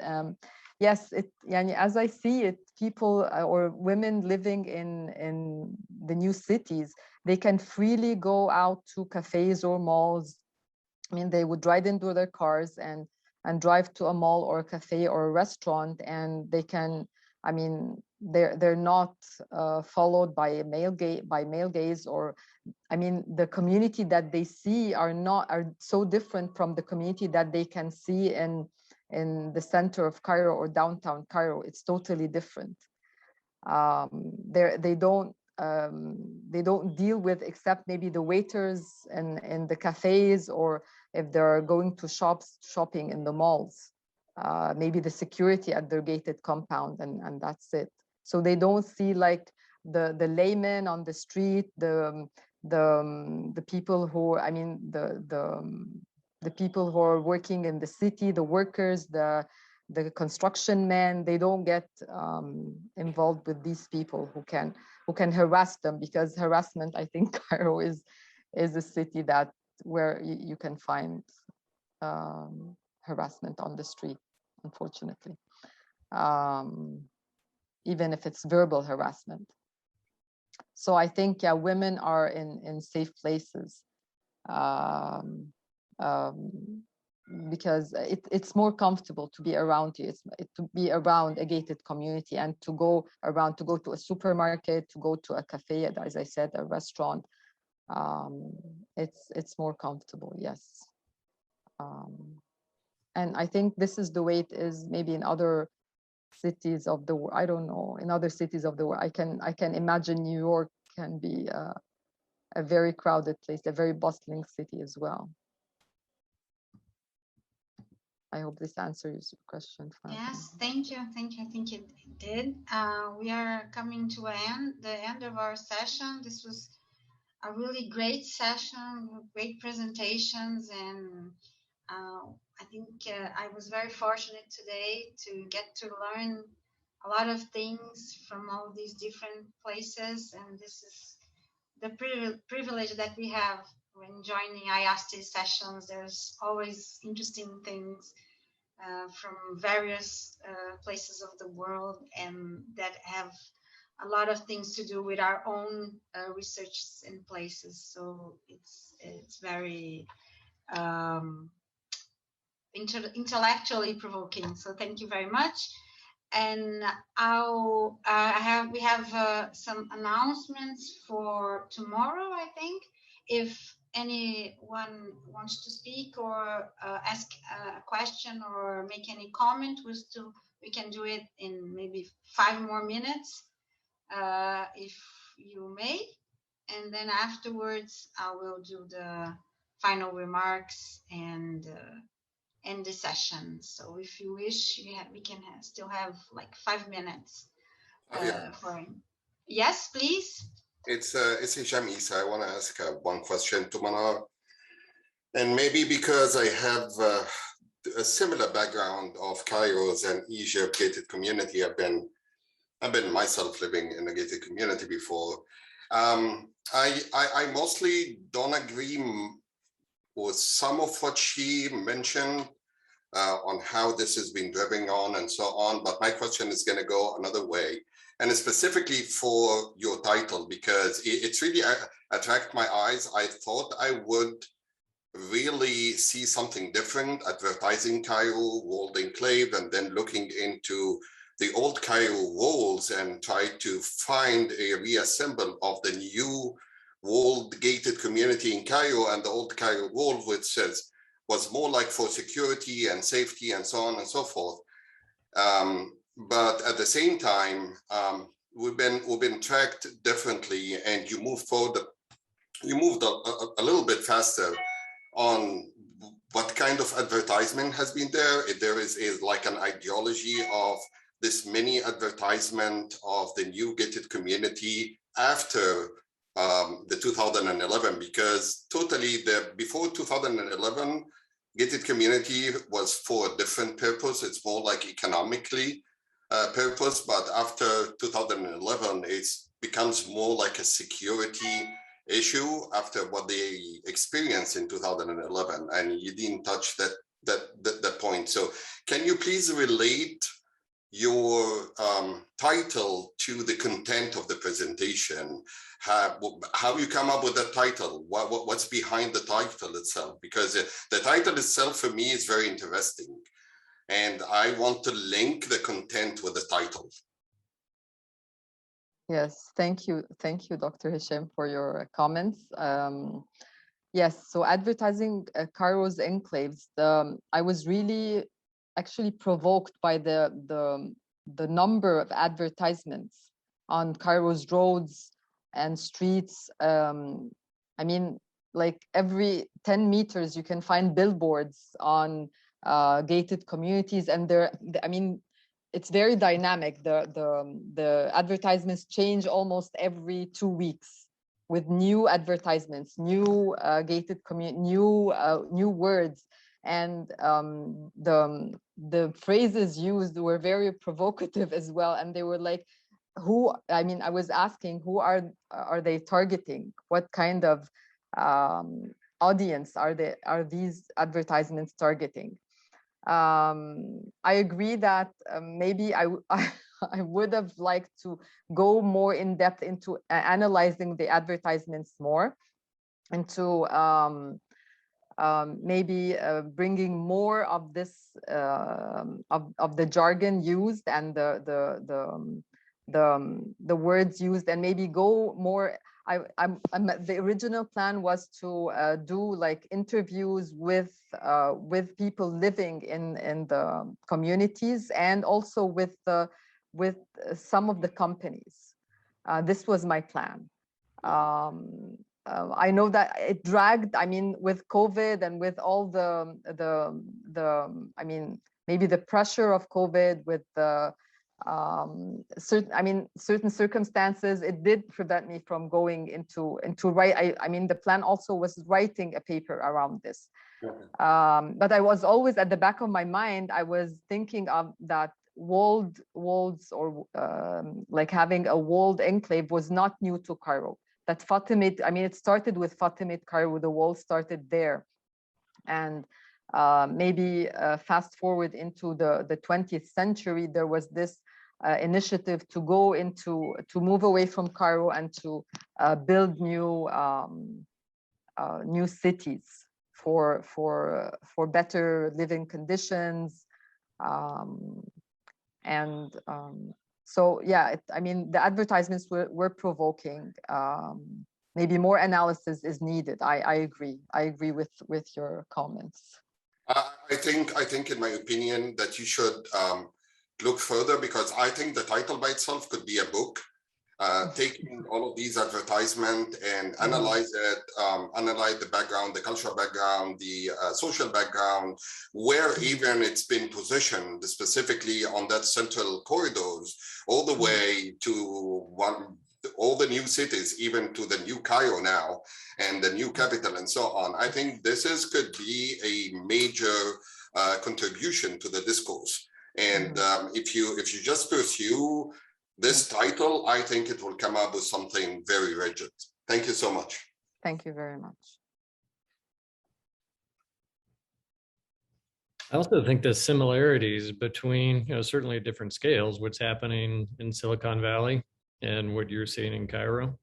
Yes, as I see it, people or women living in the new cities, they can freely go out to cafes or malls. I mean, they would ride into their cars and drive to a mall or a cafe or a restaurant, and they can, I mean, they're not followed by male gaze, or I mean, the community that they see are so different from the community that they can see in the center of Cairo or downtown Cairo. It's totally different. They don't deal with, except maybe the waiters in the cafes, or if they're going to shopping in the malls. maybe the security at their gated compound, and that's it. So they don't see like the laymen on the street, the people who, I mean, the people who are working in the city, the workers, the construction men. They don't get involved with these people who can harass them, because harassment, I think Cairo is a city that where you can find harassment on the street, unfortunately, even if it's verbal harassment. So I think, yeah, women are in safe places, because it's more comfortable to be around you. It's to be around a gated community and to go to a supermarket, to go to a cafe, as I said, a restaurant. It's more comfortable, yes. And I think this is the way it is maybe in other cities of the world. I don't know, in other cities of the world. I can imagine New York can be a very crowded place, a very bustling city as well. I hope this answers your question. Yes, thank you. I think it did. We are coming to the end of our session. This was a really great session, great presentations, and I think I was very fortunate today to get to learn a lot of things from all these different places, and this is the privilege that we have when joining IASTE sessions. There's always interesting things from various places of the world, and that have a lot of things to do with our own research and places. So it's very intellectually provoking. So thank you very much. And we have some announcements for tomorrow, I think. If anyone wants to speak or ask a question or make any comment, we can do it in maybe 5 more minutes, if you may. And then afterwards, I will do the final remarks and end the session. So if you wish, we can still have like 5 minutes for him. Yes, please. It's Hisham Isa. I want to ask one question to Manar, and maybe because I have a similar background of Cairo's and Egypt gated community. I've been myself living in a gated community before. I mostly don't agree with some of what she mentioned on how this has been driven on and so on, but my question is going to go another way, and specifically for your title, because it's really attracted my eyes. I thought I would really see something different, advertising Cairo, walled enclave, and then looking into the old Cairo walls and try to find a reassemble of the new walled gated community in Cairo, and the old Cairo wall, which was more like for security and safety and so on and so forth. But at the same time, we've been tracked differently, and you moved forward. You moved a little bit faster on what kind of advertisement has been there. If there is like an ideology of this mini advertisement of the new gated community after the 2011, because totally before 2011, gated community was for a different purpose. It's more like economically purpose, but after 2011, it becomes more like a security issue after what they experienced in 2011, and you didn't touch that point. So can you please relate your title to the content of the presentation? How you come up with that title? What's behind the title itself? Because the title itself for me is very interesting, and I want to link the content with the title. Yes, thank you, Dr. Hisham, for your comments. Yes, so advertising Cairo's enclaves. I was really actually provoked by the number of advertisements on Cairo's roads and streets. I mean, like every 10 meters, you can find billboards on gated communities, and I mean, it's very dynamic. The advertisements change almost every 2 weeks with new advertisements, new gated community, new words, and the phrases used were very provocative as well. And they were like, I was asking, who are they targeting? What kind of audience are these advertisements targeting? I agree that maybe I would have liked to go more in depth into analyzing the advertisements more, and to maybe bringing more of this of the jargon used and the words used, and maybe go more. The original plan was to do like interviews with people living in the communities, and also with some of the companies. This was my plan. I know that it dragged. I mean, with COVID and with all the I mean, maybe the pressure of COVID, with the certain circumstances, it did prevent me from going into write. I mean, the plan also was writing a paper around this. But I was always, at the back of my mind, I was thinking of that walled or like having a walled enclave was not new to Cairo. That Fatimid, I mean, it started with Fatimid Cairo. The wall started there, and maybe fast forward into the 20th century, there was this initiative to move away from Cairo and to build new cities for better living conditions, so yeah, I mean, the advertisements were provoking. Maybe more analysis is needed. I agree with your comments. I think in my opinion that you should look further, because I think the title by itself could be a book, taking all of these advertisements and analyze it, analyze the background, the cultural background, the social background, where even it's been positioned specifically on that central corridors, all the way to all the new cities, even to the new Cairo now, and the new capital, and so on. I think this could be a major contribution to the discourse. And if you just pursue this title, I think it will come up with something very rigid. Thank you so much. Thank you very much. I also think the similarities between, certainly at different scales, what's happening in Silicon Valley and what you're seeing in Cairo.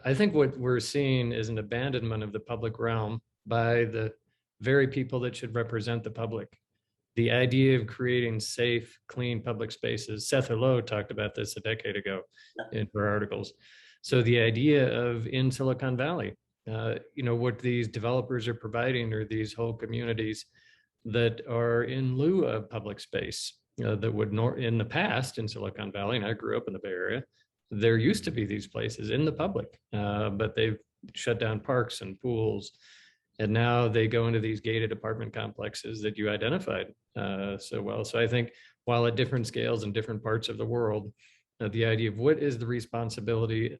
I think what we're seeing is an abandonment of the public realm by the very people that should represent the public. The idea of creating safe, clean public spaces. Seth Hello talked about this a decade ago in her articles. So the idea of in Silicon Valley, what these developers are providing are these whole communities that are in lieu of public space. That would in the past in Silicon Valley, and I grew up in the Bay Area, there used to be these places in the public, but they've shut down parks and pools. And now they go into these gated apartment complexes that you identified so well. So I think while at different scales in different parts of the world, the idea of what is the responsibility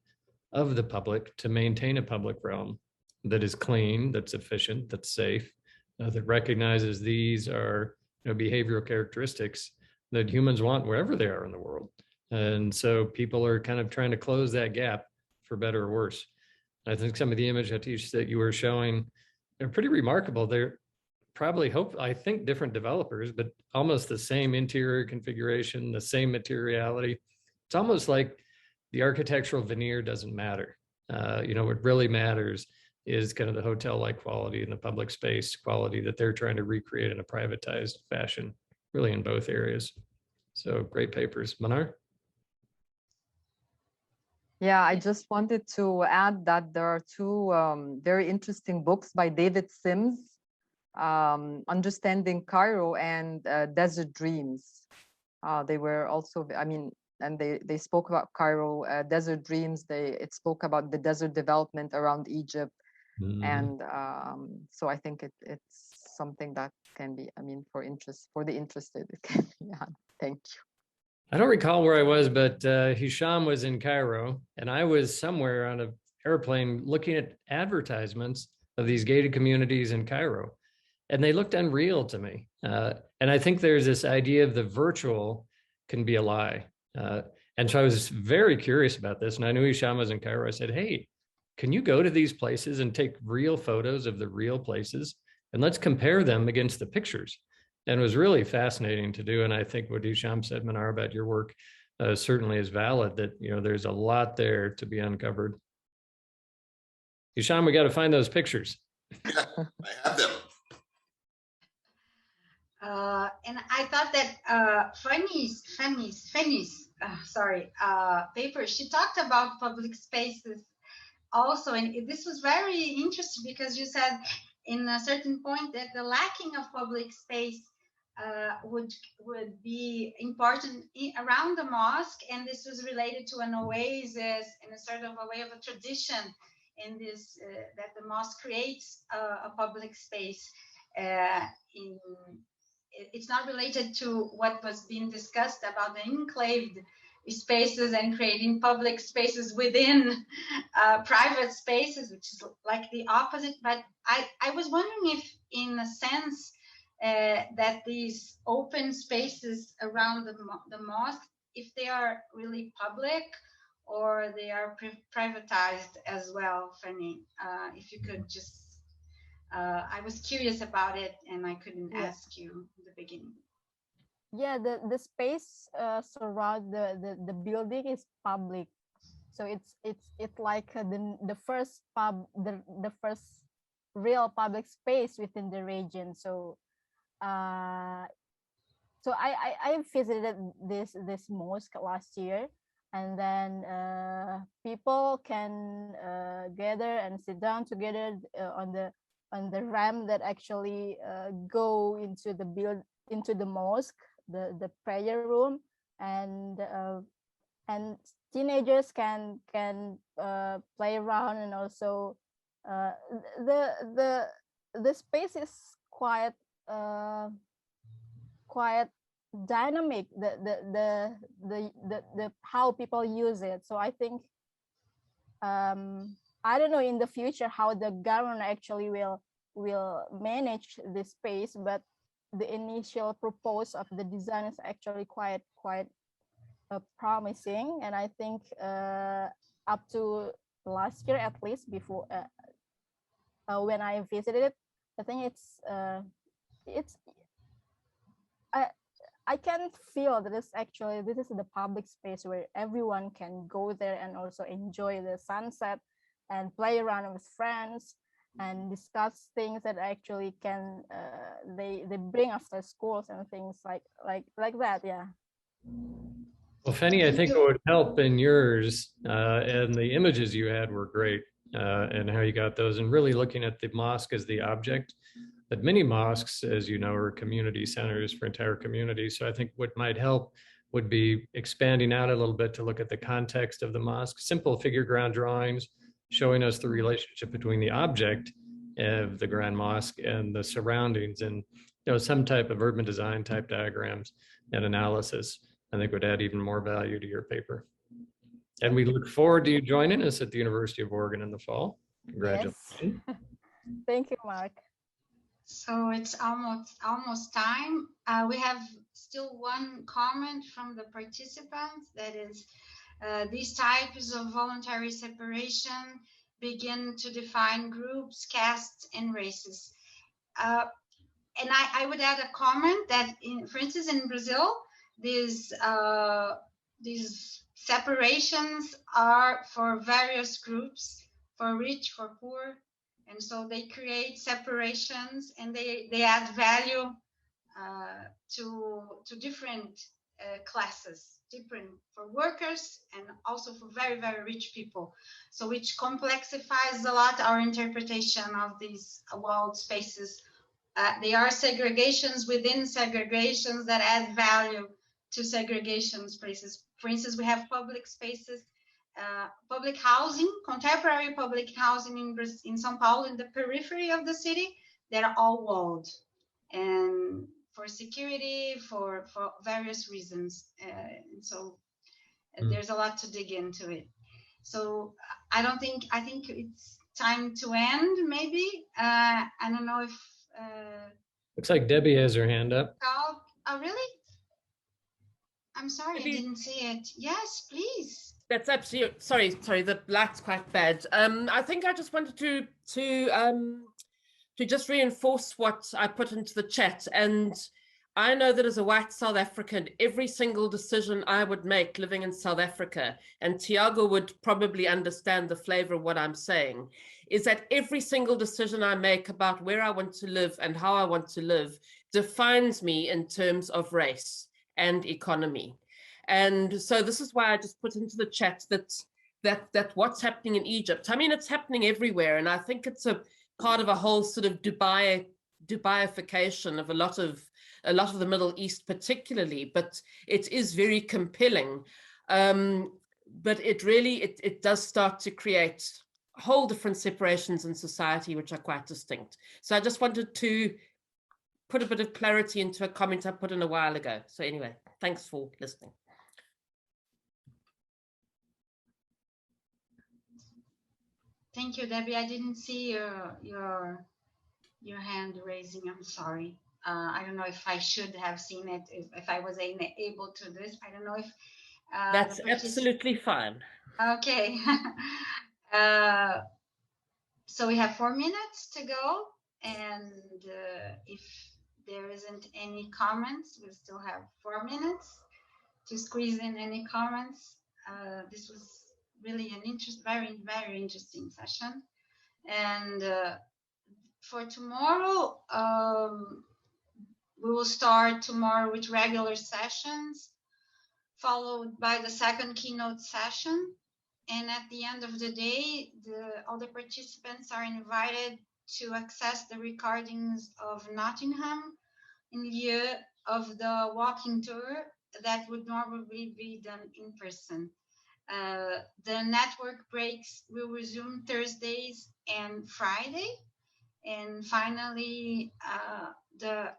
of the public to maintain a public realm that is clean, that's efficient, that's safe, that recognizes these are behavioral characteristics that humans want wherever they are in the world. And so people are kind of trying to close that gap, for better or worse. I think some of the image, Hatice, that you were showing, they're pretty remarkable. They're probably, I think, different developers, but almost the same interior configuration, the same materiality. It's almost like the architectural veneer doesn't matter. What really matters is kind of the hotel-like quality and the public space quality that they're trying to recreate in a privatized fashion, really in both areas. So great papers. Manar? Yeah, I just wanted to add that there are two very interesting books by David Sims, Understanding Cairo and Desert Dreams. They were also, and they spoke about Cairo, Desert Dreams. It spoke about the desert development around Egypt. And so I think something that can be, I mean, for the interested, it can be. Yeah, thank you. I don't recall where I was, but Hisham was in Cairo, and I was somewhere on an airplane looking at advertisements of these gated communities in Cairo, and they looked unreal to me. And I think there's this idea of the virtual can be a lie. And so I was very curious about this, and I knew Hisham was in Cairo. I said, hey, can you go to these places and take real photos of the real places, and let's compare them against the pictures? And it was really fascinating to do. And I think what Hisham said, Manar, about your work certainly is valid, that, you know, there's a lot there to be uncovered. Hisham, we got to find those pictures. Yeah, I have them. And I thought that Fanny's paper, she talked about public spaces also, and this was very interesting because you said in a certain point that the lacking of public space would be important around the mosque, and this was related to an oasis and a sort of a way of a tradition in this that the mosque creates a public space. It's not related to what was being discussed about the enclaved spaces and creating public spaces within private spaces, which is like the opposite. But I was wondering if, in a sense, that these open spaces around the mosque, if they are really public or they are privatized as well, Fanny. If you could just, I was curious about it and I couldn't ask you in the beginning. Yeah, the space surround the building is public, so it's like the first the first real public space within the region. So so I visited this mosque last year, and then people can gather and sit down together on the ramp that actually go into the mosque, the prayer room, and teenagers can play around, and also the space is quite dynamic, the how people use it. So I think I don't know in the future how the government actually will manage this space, but the initial proposal of the design is actually quite promising. And I think up to last year, at least, before when I visited it, I think I can feel that this is the public space where everyone can go there and also enjoy the sunset and play around with friends and discuss things that actually can they bring after schools and things like that. Yeah. Well, Fanny, I think it would help in yours, and the images you had were great, and how you got those, and really looking at the mosque as the object. But many mosques, as you know, are community centers for entire communities. So I think what might help would be expanding out a little bit to look at the context of the mosque, simple figure ground drawings, showing us the relationship between the object of the Grand Mosque and the surroundings, and some type of urban design type diagrams and analysis, I think would add even more value to your paper. And we look forward to you joining us at the University of Oregon in the fall. Congratulations. Yes. Thank you, Mark. So it's almost time. We have still one comment from the participants, that is, these types of voluntary separation begin to define groups, castes, and races. And I would add a comment that, for instance, in Brazil, these separations are for various groups, for rich, for poor. And so they create separations, and they add value to different classes, different for workers and also for very, very rich people. So which complexifies a lot our interpretation of these walled spaces. They are segregations within segregations that add value to segregation spaces. For instance, we have public spaces, public housing, contemporary public housing in São Paulo, in the periphery of the city, that are all walled. and for security, for various reasons. And so there's a lot to dig into it. So I think it's time to end, maybe. I don't know if... Looks like Debbie has her hand up. Oh, really? I'm sorry, Maybe. I didn't see it. Yes, please. That's absolutely, sorry, the light's quite bad. I think I just wanted to just reinforce what I put into the chat. And I know that as a white South African, every single decision I would make living in South Africa, and Tiago would probably understand the flavor of what I'm saying, is that every single decision I make about where I want to live and how I want to live defines me in terms of race and economy. And so this is why I just put into the chat that what's happening in Egypt, I mean, it's happening everywhere. And I think it's a part of a whole sort of Dubaiification of a lot of the Middle East particularly, but it is very compelling. But it really, it does start to create whole different separations in society, which are quite distinct. So I just wanted to put a bit of clarity into a comment I put in a while ago. So anyway, thanks for listening. Thank you, Debbie. I didn't see your hand raising. I'm sorry. I don't know if I should have seen it, if I was able to do this. I don't know if... That's absolutely fine. Okay. So we have 4 minutes to go. And if there isn't any comments, we still have 4 minutes to squeeze in any comments. This was really an very, very interesting session. And for tomorrow, we will start tomorrow with regular sessions, followed by the second keynote session. And at the end of the day, all the participants are invited to access the recordings of Nottingham in lieu of the walking tour that would normally be done in person. The network breaks will resume Thursdays and Friday. And finally, the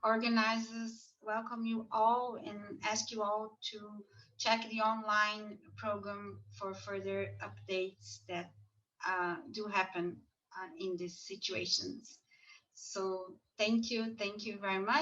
organizers welcome you all and ask you all to check the online program for further updates that do happen in these situations. So thank you very much.